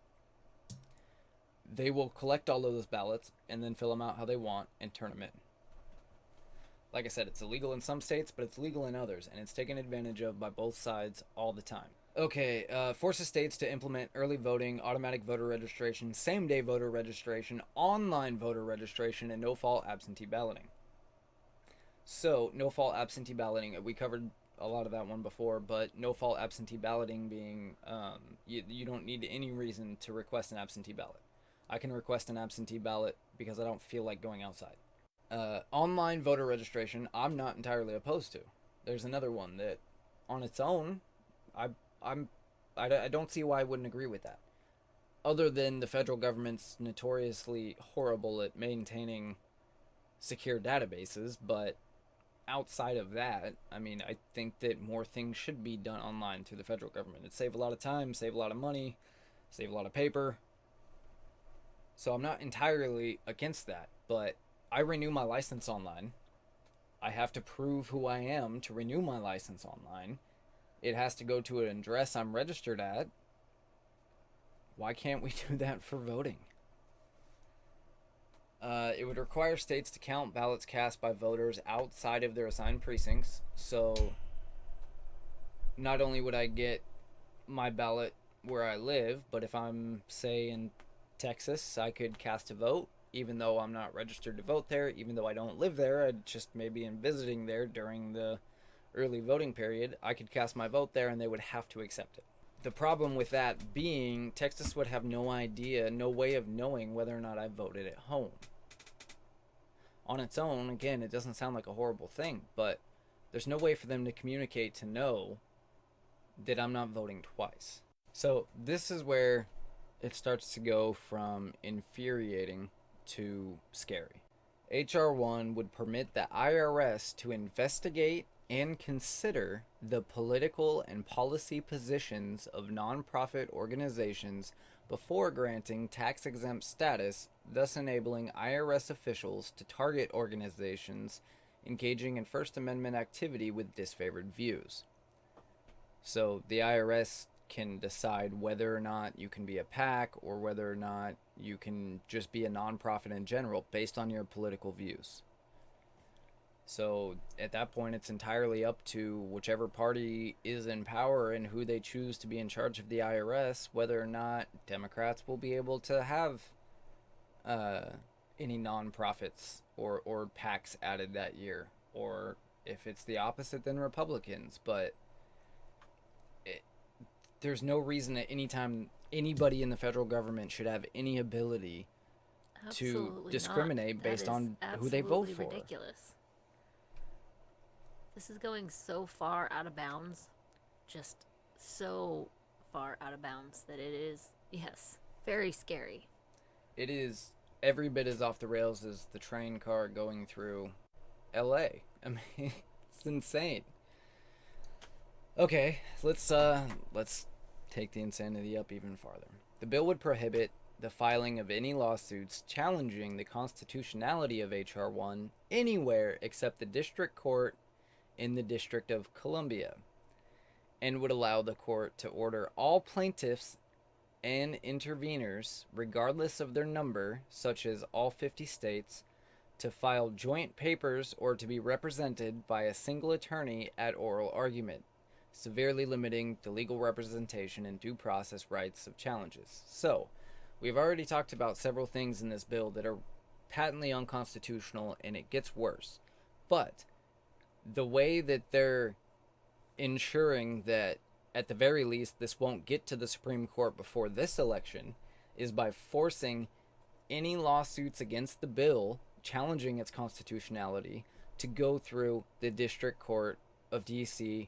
S1: they will collect all of those ballots and then fill them out how they want and turn them in. Like I said, it's illegal in some states, but it's legal in others, and it's taken advantage of by both sides all the time. Okay, forces states to implement early voting, automatic voter registration, same-day voter registration, online voter registration, and no-fault absentee balloting. So, no-fault absentee balloting, we covered a lot of that one before, but no-fault absentee balloting being, you don't need any reason to request an absentee ballot. I can request an absentee ballot because I don't feel like going outside. Online voter registration, I'm not entirely opposed to. There's another one that, on its own, I don't see why I wouldn't agree with that. Other than the federal government's notoriously horrible at maintaining secure databases, but outside of that, I mean, I think that more things should be done online through the federal government. It'd save a lot of time, save a lot of money, save a lot of paper. So I'm not entirely against that, but I renew my license online. I have to prove who I am to renew my license online. It has to go to an address I'm registered at. Why can't we do that for voting? It would require states to count ballots cast by voters outside of their assigned precincts. So not only would I get my ballot where I live, but if I'm, say, in Texas, I could cast a vote, even though I'm not registered to vote there, even though I don't live there. I just maybe am visiting there during the early voting period. I could cast my vote there and they would have to accept it. The problem with that being, Texas would have no idea, no way of knowing whether or not I voted at home. On its own, again, it doesn't sound like a horrible thing, but there's no way for them to communicate to know that I'm not voting twice. So this is where it starts to go from infuriating to scary. HR 1 would permit the IRS to investigate and consider the political and policy positions of nonprofit organizations before granting tax-exempt status, thus enabling IRS officials to target organizations engaging in First Amendment activity with disfavored views. So the IRS can decide whether or not you can be a PAC or whether or not you can just be a nonprofit in general based on your political views. So at that point, it's entirely up to whichever party is in power and who they choose to be in charge of the IRS, whether or not Democrats will be able to have any nonprofits or PACs added that year, or if it's the opposite, then Republicans. But there's no reason at any time anybody in the federal government should have any ability to discriminate based on who they vote for.
S3: Ridiculous. This is going so far out of bounds, just so far out of bounds that it is, yes, very scary.
S1: It is every bit as off the rails as the train car going through LA. I mean, it's insane. Okay, let's take the insanity up even farther. The bill would prohibit the filing of any lawsuits challenging the constitutionality of H.R. 1 anywhere except the district court in the District of Columbia, and would allow the court to order all plaintiffs and interveners, regardless of their number, such as all 50 states, to file joint papers or to be represented by a single attorney at oral argument, severely limiting the legal representation and due process rights of challenges. So, we've already talked about several things in this bill that are patently unconstitutional, and it gets worse. But the way that they're ensuring that, at the very least, this won't get to the Supreme Court before this election is by forcing any lawsuits against the bill challenging its constitutionality to go through the District Court of D.C.,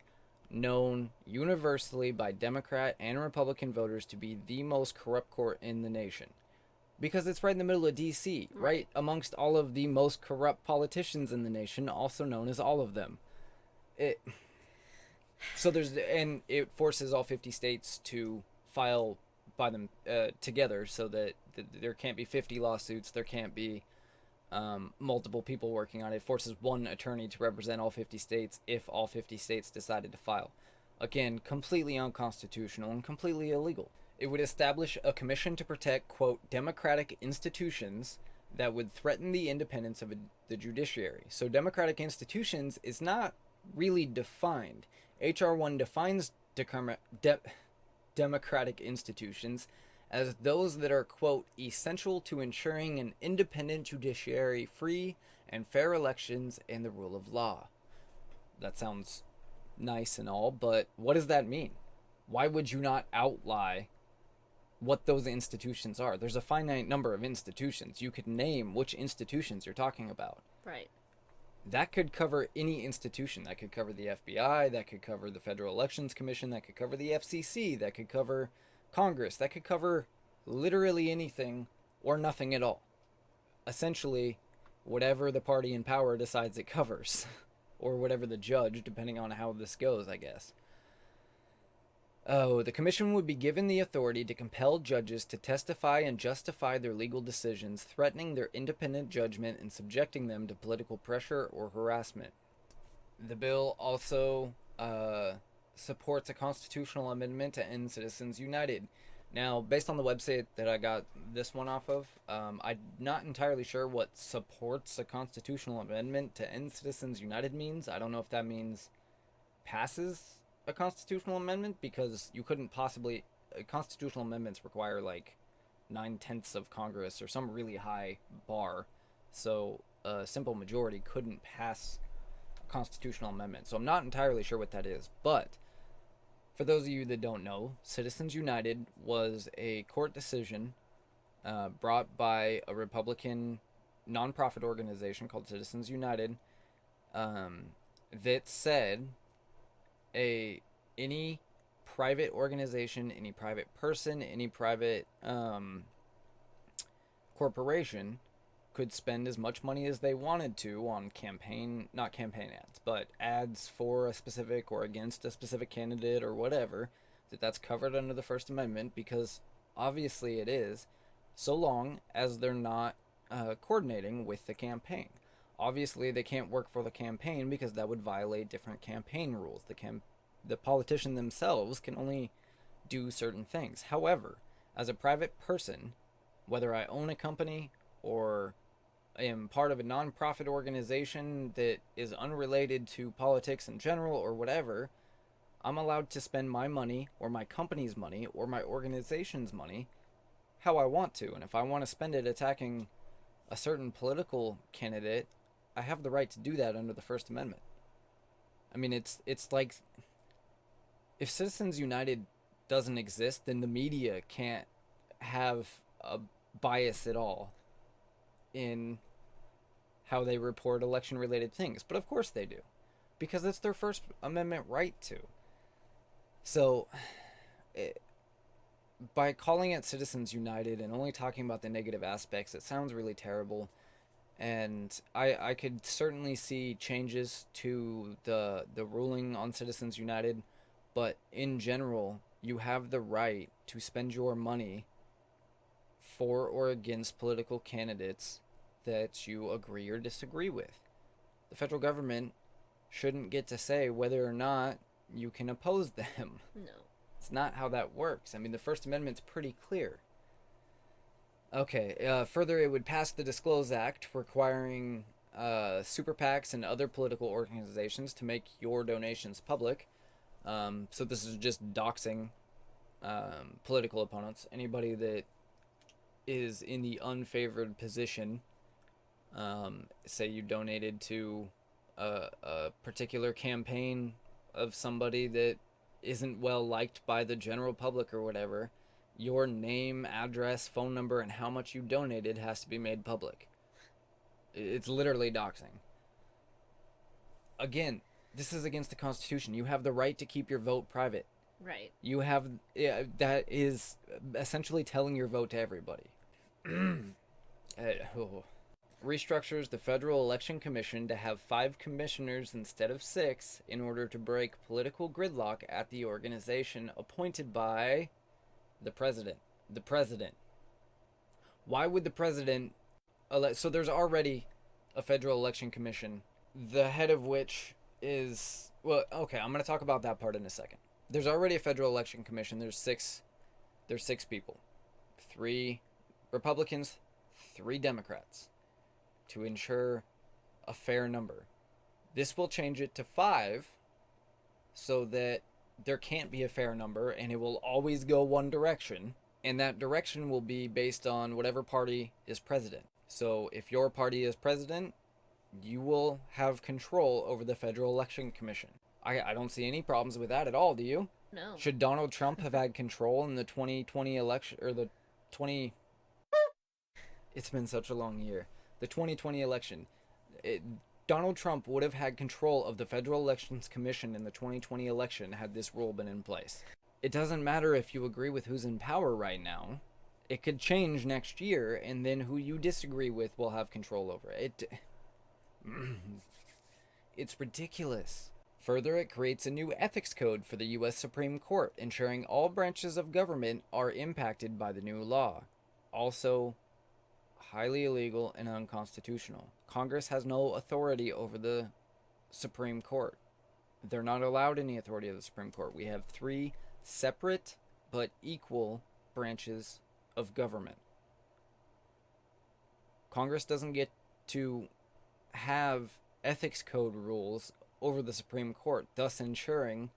S1: known universally by Democrat and Republican voters to be the most corrupt court in the nation. Because it's right in the middle of D.C., right amongst all of the most corrupt politicians in the nation, also known as all of them. It forces all 50 states to file by them together, so that there can't be 50 lawsuits, there can't be multiple people working on it. It forces one attorney to represent all 50 states if all 50 states decided to file. Again, completely unconstitutional and completely illegal. It would establish a commission to protect, quote, democratic institutions that would threaten the independence of the judiciary. So democratic institutions is not really defined. H.R. 1 defines democratic institutions as those that are, quote, essential to ensuring an independent judiciary, free and fair elections, and the rule of law. That sounds nice and all, but what does that mean? Why would you not outline what those institutions are? There's a finite number of institutions. You could name which institutions you're talking about.
S3: Right.
S1: That could cover any institution. That could cover the FBI, that could cover the Federal Elections Commission, that could cover the FCC, that could cover Congress, that could cover literally anything or nothing at all. Essentially, whatever the party in power decides it covers, or whatever the judge, depending on how this goes, I guess. Oh, the commission would be given the authority to compel judges to testify and justify their legal decisions, threatening their independent judgment and subjecting them to political pressure or harassment. The bill also supports a constitutional amendment to end Citizens United. Now, based on the website that I got this one off of, I'm not entirely sure what supports a constitutional amendment to end Citizens United means. I don't know if that means passes a constitutional amendment, because you couldn't possibly... constitutional amendments require like 9/10 of Congress or some really high bar, so a simple majority couldn't pass a constitutional amendment. So I'm not entirely sure what that is, but for those of you that don't know, Citizens United was a court decision brought by a Republican nonprofit organization called Citizens United that said any private organization, any private person, any private corporation could spend as much money as they wanted to on not campaign ads, but ads for a specific or against a specific candidate or whatever, that's covered under the First Amendment, because obviously it is, so long as they're not coordinating with the campaign. Obviously, they can't work for the campaign because that would violate different campaign rules. The politician themselves can only do certain things. However, as a private person, whether I own a company or am part of a nonprofit organization that is unrelated to politics in general or whatever, I'm allowed to spend my money or my company's money or my organization's money how I want to. And if I want to spend it attacking a certain political candidate, I have the right to do that under the First Amendment. I mean, it's like, if Citizens United doesn't exist, then the media can't have a bias at all in how they report election-related things. But of course they do, because it's their First Amendment right to. So, by calling it Citizens United and only talking about the negative aspects, it sounds really terrible. And I could certainly see changes to the ruling on Citizens United, but in general, you have the right to spend your money for or against political candidates that you agree or disagree with. The federal government shouldn't get to say whether or not you can oppose them.
S3: No.
S1: It's not how that works. I mean, the First Amendment's pretty clear. Okay, further, it would pass the Disclose Act, requiring super PACs and other political organizations to make your donations public. So this is just doxing political opponents. Anybody that is in the unfavored position, say you donated to a particular campaign of somebody that isn't well liked by the general public or whatever, your name, address, phone number, and how much you donated has to be made public. It's literally doxing. Again, this is against the Constitution. You have the right to keep your vote private.
S3: Right.
S1: You have, that is essentially telling your vote to everybody. Restructures the Federal Election Commission to have 5 commissioners instead of 6 in order to break political gridlock at the organization, appointed by the president. The president. Why would the president so there's already a Federal Election Commission, the head of which is, well, okay, I'm going to talk about that part in a second. There's already a Federal Election Commission. There's 6 people. 3 Republicans, 3 Democrats, to ensure a fair number. This will change it to 5 so that there can't be a fair number, and it will always go one direction, and that direction will be based on whatever party is president. So if your party is president, you will have control over the Federal Election Commission. I don't see any problems with that at all, do you?
S3: No.
S1: Should Donald Trump have had control in the 2020 election, or the 20... It's been such a long year. The 2020 election. Donald Trump would have had control of the Federal Elections Commission in the 2020 election had this rule been in place. It doesn't matter if you agree with who's in power right now. It could change next year, and then who you disagree with will have control over it. It's ridiculous. Further, it creates a new ethics code for the U.S. Supreme Court, ensuring all branches of government are impacted by the new law. Also, highly illegal and unconstitutional. Congress has no authority over the Supreme Court. They're not allowed any authority of the Supreme Court. We have 3 separate but equal branches of government. Congress doesn't get to have ethics code rules over the Supreme Court, thus ensuring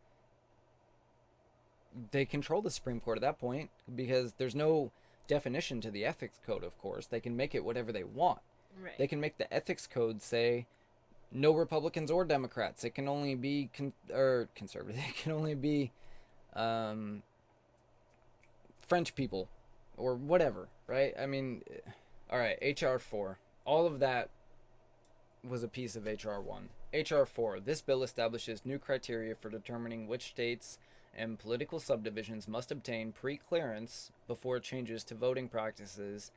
S1: they control the Supreme Court at that point, because there's no definition to the ethics code, of course. They can make it whatever they want.
S3: Right.
S1: They can make the ethics code say no Republicans or Democrats. It can only be conservative. It can only be French people or whatever, right? I mean, all right, H.R. 4. All of that was a piece of H.R. 1. H.R. 4. This bill establishes new criteria for determining which states and political subdivisions must obtain pre-clearance before changes to voting practices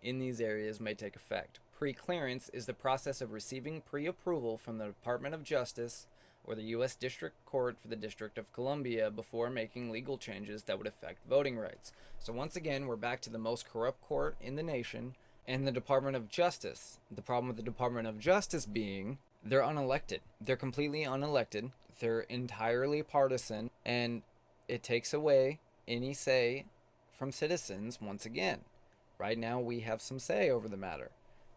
S1: in these areas may take effect. Pre-clearance is the process of receiving pre-approval from the Department of Justice or the U.S. District Court for the District of Columbia before making legal changes that would affect voting rights. So once again, we're back to the most corrupt court in the nation and the Department of Justice. The problem with the Department of Justice being they're unelected. They're completely unelected. They're entirely partisan, and it takes away any say from citizens once again. Right now, we have some say over the matter.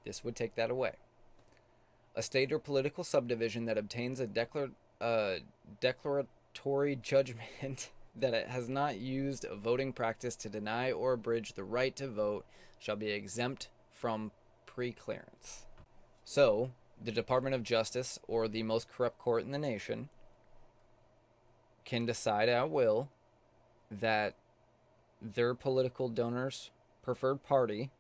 S1: This would take that away. A state or political subdivision that obtains a declaratory judgment that it has not used a voting practice to deny or abridge the right to vote shall be exempt from pre-clearance. So, the Department of Justice, or the most corrupt court in the nation, can decide at will that their political donor's preferred party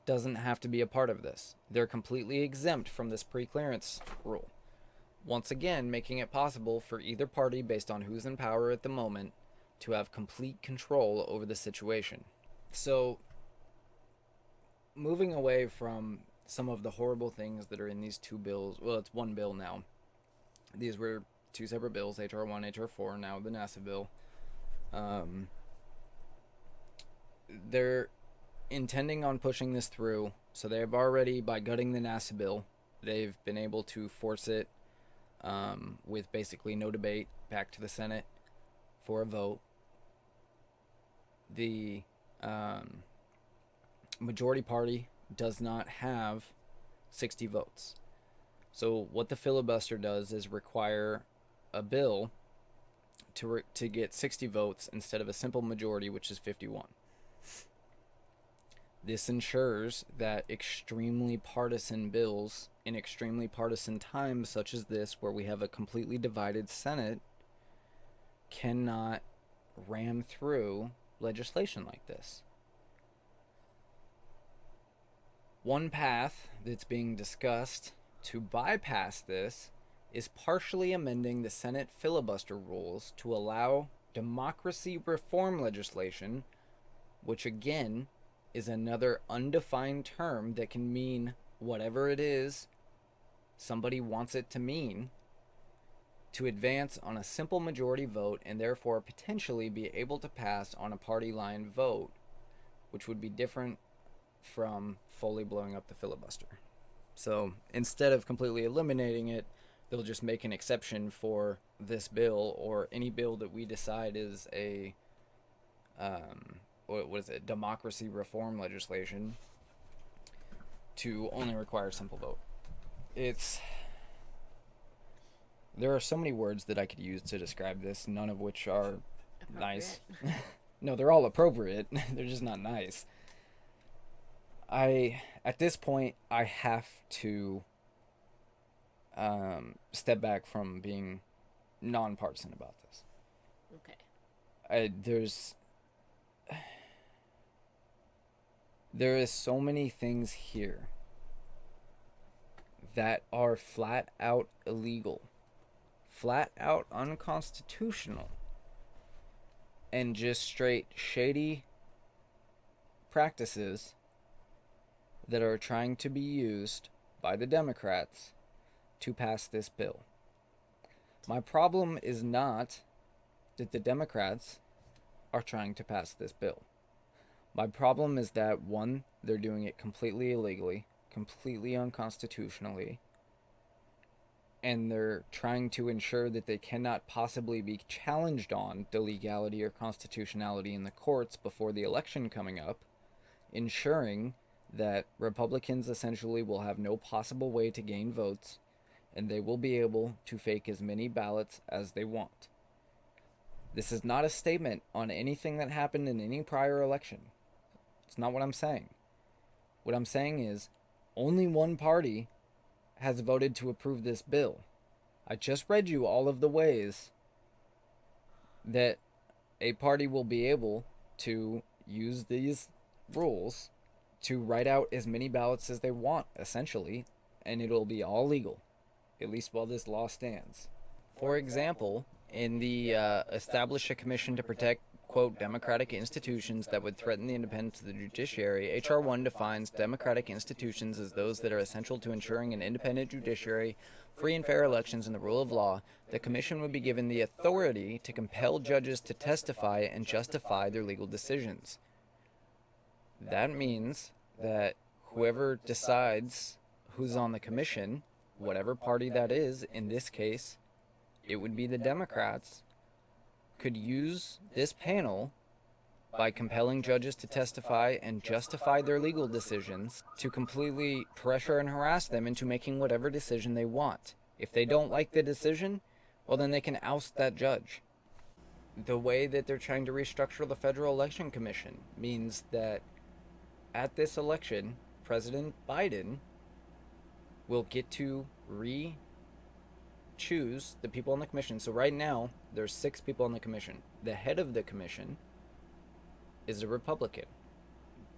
S1: doesn't have to be a part of this. They're completely exempt from this pre-clearance rule. Once again, making it possible for either party, based on who's in power at the moment, to have complete control over the situation. So, moving away from some of the horrible things that are in these two bills, well, it's one bill now. These were two separate bills, H.R. 1, H.R. 4, now the NASA bill. They're intending on pushing this through, so they've already, by gutting the NASA bill, they've been able to force it with basically no debate back to the Senate for a vote. The majority party does not have 60 votes. So what the filibuster does is require a bill to get 60 votes instead of a simple majority, which is 51. This ensures that extremely partisan bills in extremely partisan times such as this, where we have a completely divided Senate, cannot ram through legislation like this. One path that's being discussed to bypass this is partially amending the Senate filibuster rules to allow democracy reform legislation, which again is another undefined term that can mean whatever it is somebody wants it to mean, to advance on a simple majority vote and therefore potentially be able to pass on a party line vote, which would be different from fully blowing up the filibuster. So instead of completely eliminating it, they'll just make an exception for this bill or any bill that we decide is a democracy reform legislation, to only require a simple vote. There are so many words that I could use to describe this, none of which are nice. No, they're all appropriate. They're just not nice. At this point, I have to step back from being nonpartisan about this.
S3: Okay.
S1: There is so many things here that are flat out illegal, flat out unconstitutional, and just straight shady practices that are trying to be used by the Democrats to pass this bill. My problem is not that the Democrats are trying to pass this bill. My problem is that, one, they're doing it completely illegally, completely unconstitutionally, and they're trying to ensure that they cannot possibly be challenged on the legality or constitutionality in the courts before the election coming up, ensuring that Republicans essentially will have no possible way to gain votes, and they will be able to fake as many ballots as they want. This is not a statement on anything that happened in any prior election. It's not what I'm saying. What I'm saying is only one party has voted to approve this bill. I just read you all of the ways that a party will be able to use these rules to write out as many ballots as they want, essentially, and it'll be all legal, at least while this law stands. For example, in the establish a commission to protect, quote, democratic institutions that would threaten the independence of the judiciary. H.R. 1 defines democratic institutions as those that are essential to ensuring an independent judiciary, free and fair elections, and the rule of law. The commission would be given the authority to compel judges to testify and justify their legal decisions. That means that whoever decides who's on the commission, whatever party that is, in this case, it would be the Democrats, could use this panel by compelling judges to testify and justify their legal decisions to completely pressure and harass them into making whatever decision they want. If they don't like the decision, well, then they can oust that judge. The way that they're trying to restructure the Federal Election Commission means that at this election, President Biden will get to choose the people on the commission. So right now, there's 6 people on the commission. The head of the commission is a Republican.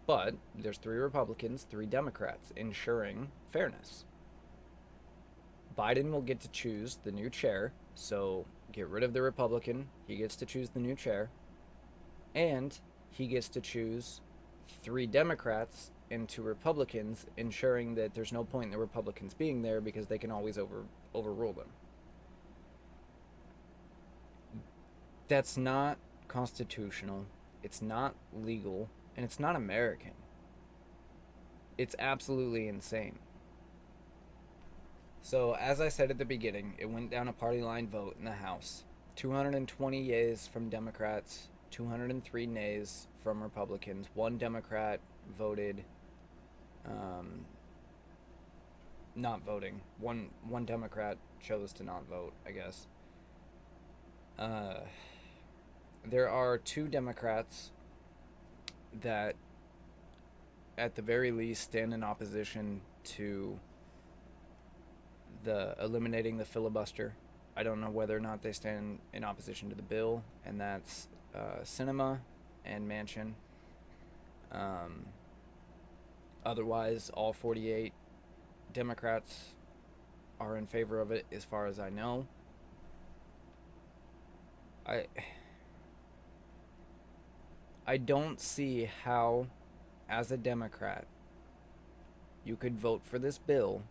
S1: But there's 3 Republicans, 3 Democrats, ensuring fairness. Biden will get to choose the new chair, so get rid of the Republican. He gets to choose the new chair. And he gets to choose 3 Democrats and 2 Republicans, ensuring that there's no point in the Republicans being there because they can always overrule them. That's not constitutional, it's not legal, and it's not American. It's absolutely insane. So, as I said at the beginning, it went down a party line vote in the House. 220 yeas from Democrats, 203 nays from Republicans. 1 Democrat voted not voting. One Democrat chose to not vote, I guess. There are 2 Democrats that, at the very least, stand in opposition to the eliminating the filibuster. I don't know whether or not they stand in opposition to the bill, and that's Sinema and Manchin. Otherwise, all 48 Democrats are in favor of it, as far as I know. I don't see how, as a Democrat, you could vote for this bill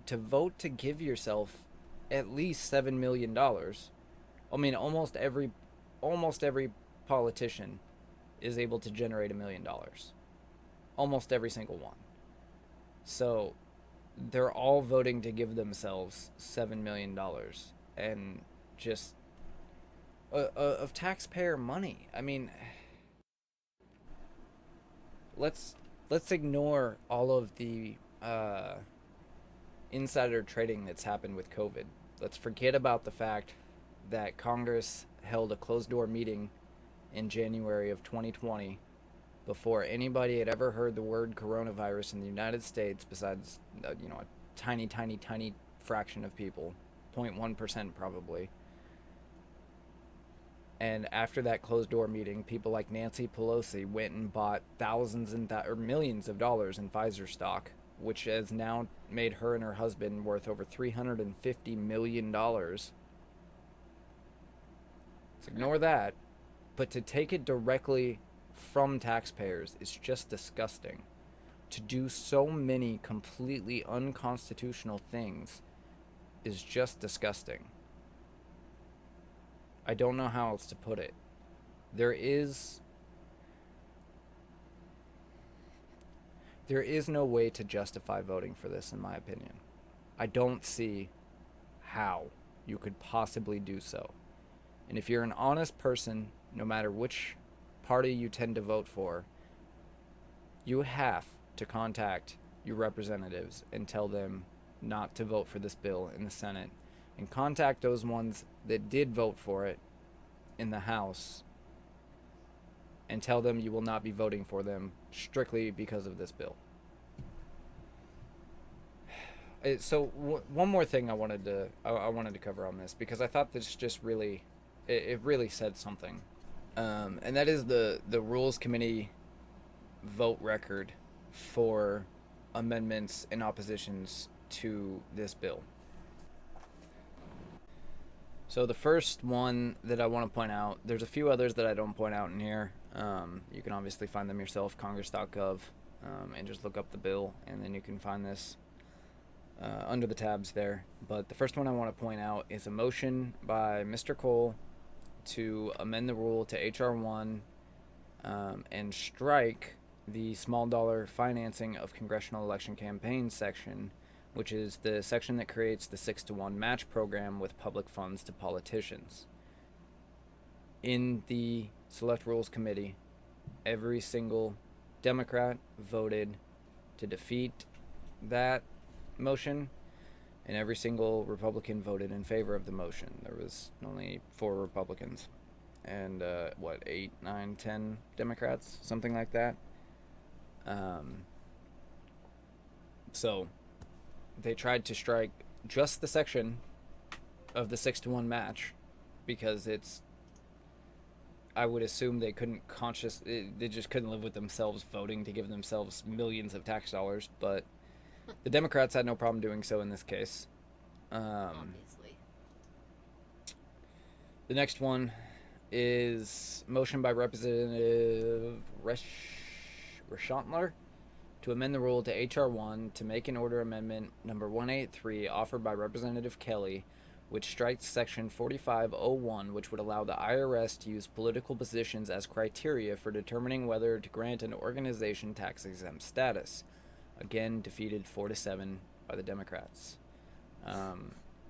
S1: to vote to give yourself at least $7 million. I mean, almost every politician is able to generate $1 million. Almost every single one. So they're all voting to give themselves $7 million and just of taxpayer money. I mean, let's ignore all of the insider trading that's happened with COVID. Let's forget about the fact that Congress held a closed-door meeting in January of 2020 before anybody had ever heard the word coronavirus in the United States, besides a tiny fraction of people, 0.1% probably. And after that closed-door meeting, people like Nancy Pelosi went and bought thousands or millions of dollars in Pfizer stock, which has now made her and her husband worth over $350 million. Let's ignore that. But to take it directly from taxpayers is just disgusting. To do so many completely unconstitutional things is just disgusting. I don't know how else to put it. There is no way to justify voting for this, in my opinion. I don't see how you could possibly do so. And if you're an honest person, no matter which party you tend to vote for, you have to contact your representatives and tell them not to vote for this bill in the Senate, and contact those ones that did vote for it in the House and tell them you will not be voting for them strictly because of this bill. So one more thing I wanted to cover on this, because I thought this just really said something, and that is the Rules Committee vote record for amendments and oppositions to this bill. So the first one that I want to point out, there's a few others that I don't point out in here. You can obviously find them yourself, congress.gov, and just look up the bill, and then you can find this under the tabs there. But the first one I want to point out is a motion by Mr. Cole to amend the rule to HR 1 and strike the small dollar financing of congressional election campaigns section, which is the section that creates the 6-to-1 match program with public funds to politicians. In the Select Rules Committee, every single Democrat voted to defeat that motion, and every single Republican voted in favor of the motion. There was only 4 Republicans and 8, 9, 10 Democrats, something like that. So they tried to strike just the section of the 6-to-1 match because I would assume they they just couldn't live with themselves voting to give themselves millions of tax dollars, but the Democrats had no problem doing so in this case.
S3: Obviously.
S1: The next one is motion by Representative Reshantler to amend the rule to HR 1 to make an order amendment number 183 offered by Representative Kelly, which strikes section 4501, which would allow the IRS to use political positions as criteria for determining whether to grant an organization tax-exempt status. Again, defeated 4-7 by the Democrats.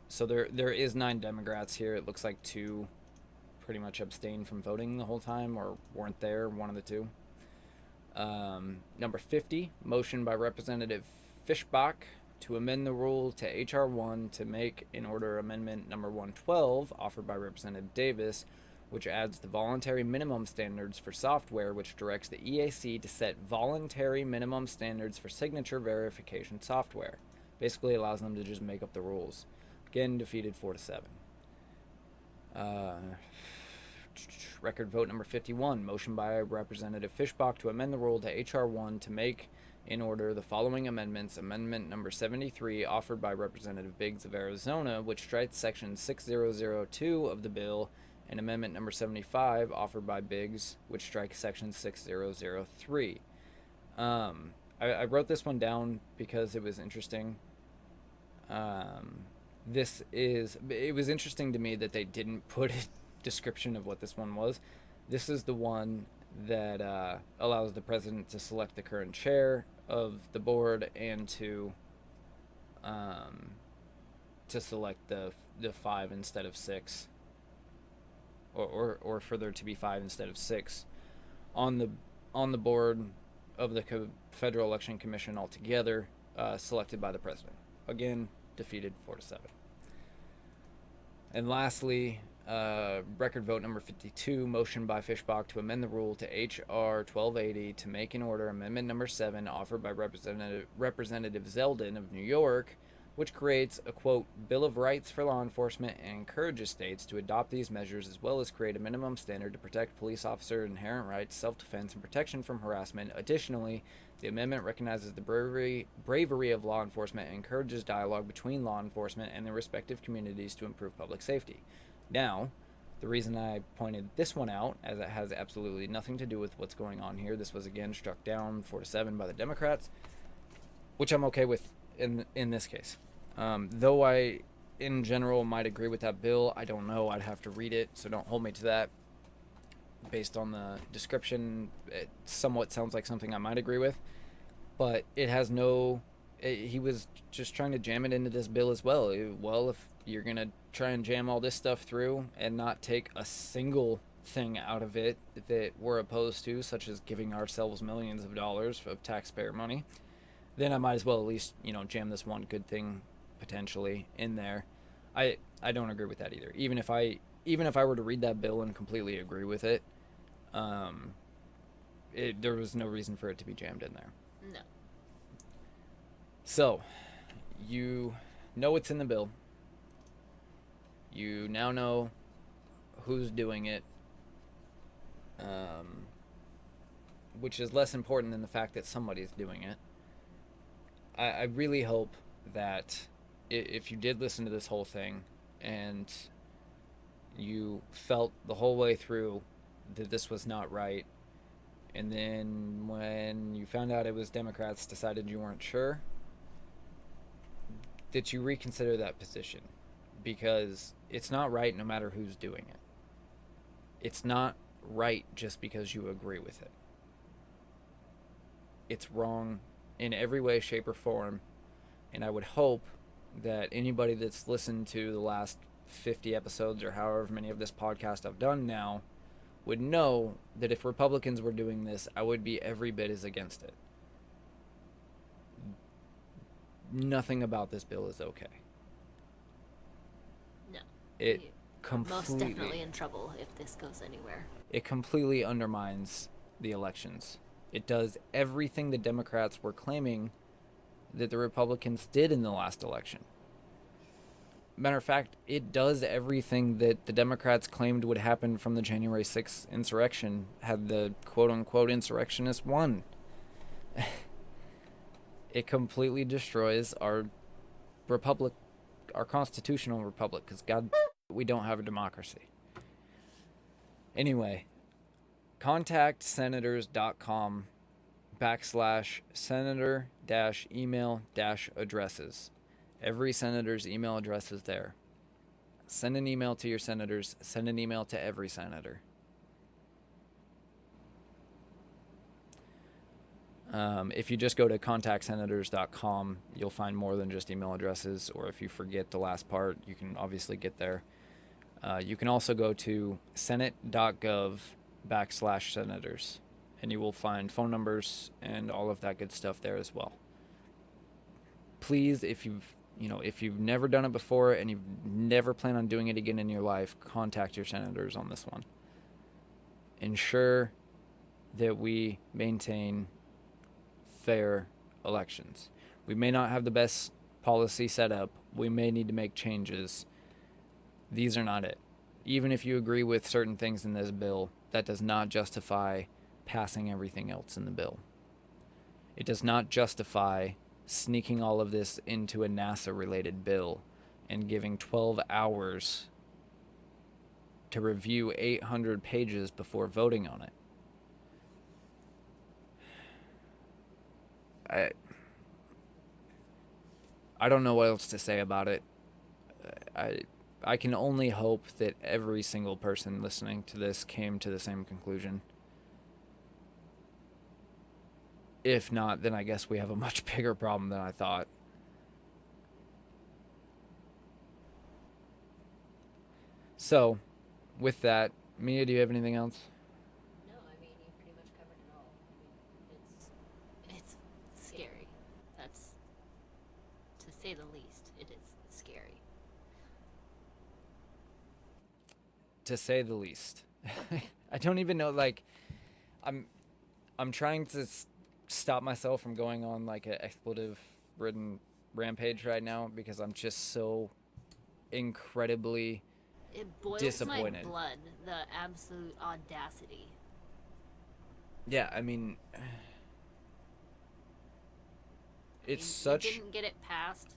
S1: So there is 9 Democrats here. It looks like 2 pretty much abstained from voting the whole time or weren't there, one of the 2. Number 50, motion by Representative Fishbach to amend the rule to HR 1 to make in order amendment number 112 offered by Representative Davis, which adds the voluntary minimum standards for software, which directs the EAC to set voluntary minimum standards for signature verification software. Basically allows them to just make up the rules. Again, defeated 4-7. Record vote number 51, motion by Representative Fishbach to amend the rule to HR 1 to make in order the following amendments. Amendment number 73 offered by Representative Biggs of Arizona, which strikes section 6002 of the bill, and amendment number 75 offered by Biggs, which strikes section 6003. I wrote this one down because it was interesting. It was interesting to me that they didn't put a description of what this one was. This is the one that allows the president to select the current chair of the board and to select the 5 instead of 6, or for there to be 5 instead of 6 on the board of the Federal Election Commission altogether, selected by the president. Again, defeated 4-7. And lastly, record vote number 52, motion by Fishbach to amend the rule to HR 1280 to make in order amendment number 7 offered by Representative Zeldin of New York, which creates a, quote, Bill of Rights for law enforcement and encourages states to adopt these measures as well as create a minimum standard to protect police officer inherent rights, self-defense, and protection from harassment. Additionally, the amendment recognizes the bravery of law enforcement and encourages dialogue between law enforcement and their respective communities to improve public safety. Now, the reason I pointed this one out, as it has absolutely nothing to do with what's going on here, this was again struck down 4-7 by the Democrats, which I'm okay with in this case. Though I, in general, might agree with that bill, I don't know. I'd have to read it, so don't hold me to that. Based on the description, it somewhat sounds like something I might agree with, but it has no... he was just trying to jam it into this bill as well. Well, if you're going to try and jam all this stuff through and not take a single thing out of it that we're opposed to, such as giving ourselves millions of dollars of taxpayer money, then I might as well at least, jam this one good thing potentially in there. I don't agree with that either. Even if I were to read that bill and completely agree with it, there was no reason for it to be jammed in there.
S3: No.
S1: So, you know what's in the bill. You now know who's doing it, which is less important than the fact that somebody's doing it. I really hope that if you did listen to this whole thing and You felt the whole way through that this was not right. And then when you found out it was Democrats, decided you weren't sure, that you reconsider that position, because it's not right no matter who's doing it. It's not right just because you agree with it. It's wrong in every way, shape, or form. And I would hope that anybody that's listened to the last 50 episodes or however many of this podcast I've done now would know that if Republicans were doing this, I would be every bit as against it. Nothing about this bill is okay.
S3: No.
S1: It
S3: We're most definitely
S1: completely
S3: in trouble if this goes anywhere.
S1: it completely undermines the elections. It does everything the Democrats were claiming that the Republicans did in the last election. Matter of fact, it does everything that the Democrats claimed would happen from the January 6th insurrection had the quote-unquote insurrectionists won. It completely destroys our republic, our constitutional republic, because God, we don't have a democracy. Anyway, contact senators.com/senator-email-addresses. Every senator's email address is there. Send an email to your senators. Send an email to every senator. If you just go to contactsenators.com, you'll find more than just email addresses, or if you forget the last part, you can obviously get there. You can also go to senate.gov/senators, and you will find phone numbers and all of that good stuff there as well. Please, if you've never done it before and you never plan on doing it again in your life, contact your senators on this one. Ensure that we maintain fair elections. We may not have the best policy set up. We may need to make changes. These are not it. Even if you agree with certain things in this bill, that does not justify passing everything else in the bill. It does not justify sneaking all of this into a NASA-related bill and giving 12 hours to review 800 pages before voting on it. I don't know what else to say about it. I can only hope that every single person listening to this came to the same conclusion. If not, then I guess we have a much bigger problem than I thought. So, with that, Mia, do you have anything else?
S3: No, I mean, you pretty much covered it all. I mean, it's scary. That's, to say the least, it is scary.
S1: To say the least. I don't even know, I'm trying to stop myself from going on like an expletive-ridden rampage right now because I'm just so incredibly
S3: It boils
S1: disappointed.
S3: my blood, the absolute audacity.
S1: Yeah, I mean, it's such...
S3: You didn't get it passed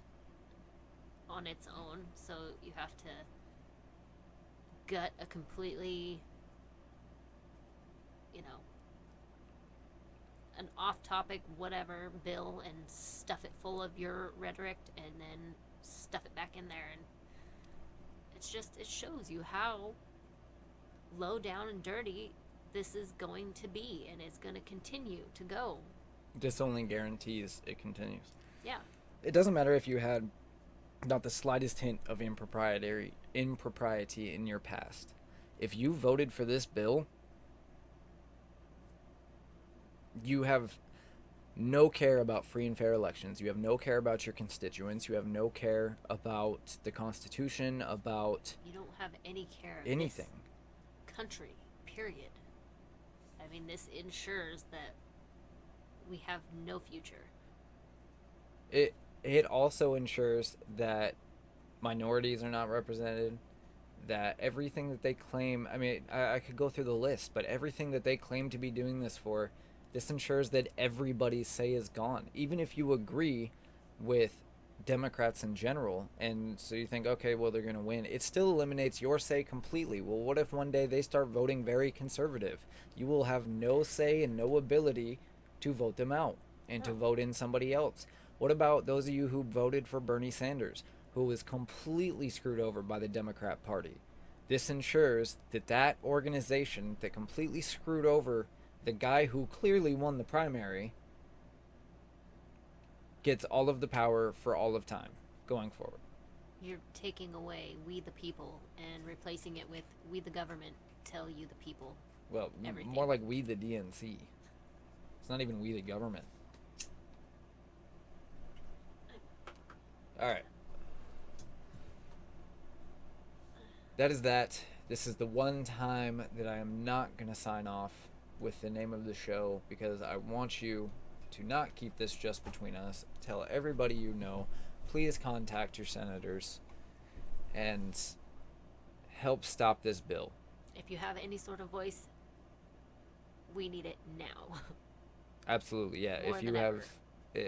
S3: on its own, so you have to gut a completely, an off-topic whatever bill and stuff it full of your rhetoric and then stuff it back in there, and it shows you how low down and dirty this is going to be, and it's going to continue to go.
S1: This only guarantees it continues.
S3: Yeah.
S1: It doesn't matter if you had not the slightest hint of impropriety in your past. If you voted for this bill, you have no care about free and fair elections. You have no care about your constituents. You have no care about the Constitution, about...
S3: You don't have any care of
S1: anything.
S3: This country, period. I mean, this ensures that we have no future.
S1: It also ensures that minorities are not represented, that everything that they claim... I mean, I could go through the list, but everything that they claim to be doing this for... This ensures that everybody's say is gone. Even if you agree with Democrats in general. And so you think, okay, well, they're going to win. It still eliminates your say completely. Well, what if one day they start voting very conservative? You will have no say and no ability to vote them out and to vote in somebody else. What about those of you who voted for Bernie Sanders, who was completely screwed over by the Democrat Party? This ensures that that organization that completely screwed over the guy who clearly won the primary gets all of the power for all of time going forward.
S3: You're taking away we the people and replacing it with we the government tell you the people.
S1: Well,
S3: Everything.
S1: more like we the DNC. It's not even we the government. All right. That is that. This is the one time that I am not going to sign off with the name of the show because I want you to not keep this just between us. Tell everybody you know. Please contact your senators and help stop this bill.
S3: If you have any sort of voice, we need it now.
S1: Absolutely, yeah.
S3: More
S1: If you
S3: than
S1: have,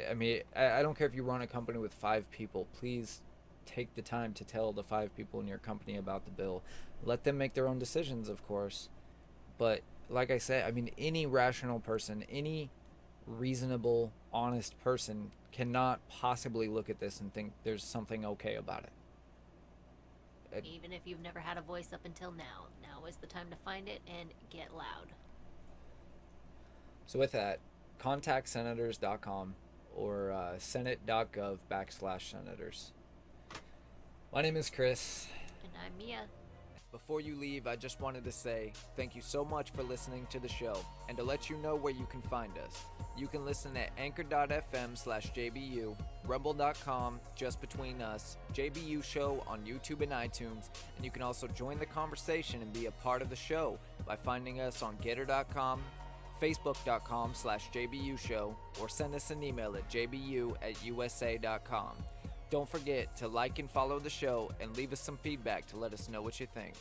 S1: I mean, I don't care if you run a company with 5 people, please take the time to tell the 5 people in your company about the bill. Let them make their own decisions, of course. But like I said, I mean, any rational person, any reasonable, honest person cannot possibly look at this and think there's something okay about it.
S3: Even if you've never had a voice up until now, now is the time to find it and get loud.
S1: So with that, contact senators.com or senate.gov/senators. My name is Chris.
S3: And I'm Mia.
S2: Before you leave, I just wanted to say thank you so much for listening to the show, and to let you know where you can find us. You can listen at anchor.fm/JBU, rumble.com, Just Between Us, JBU Show on YouTube and iTunes, and you can also join the conversation and be a part of the show by finding us on Getter.com, Facebook.com/JBU Show, or send us an email at jbu@usa.com. Don't forget to like and follow the show and leave us some feedback to let us know what you think.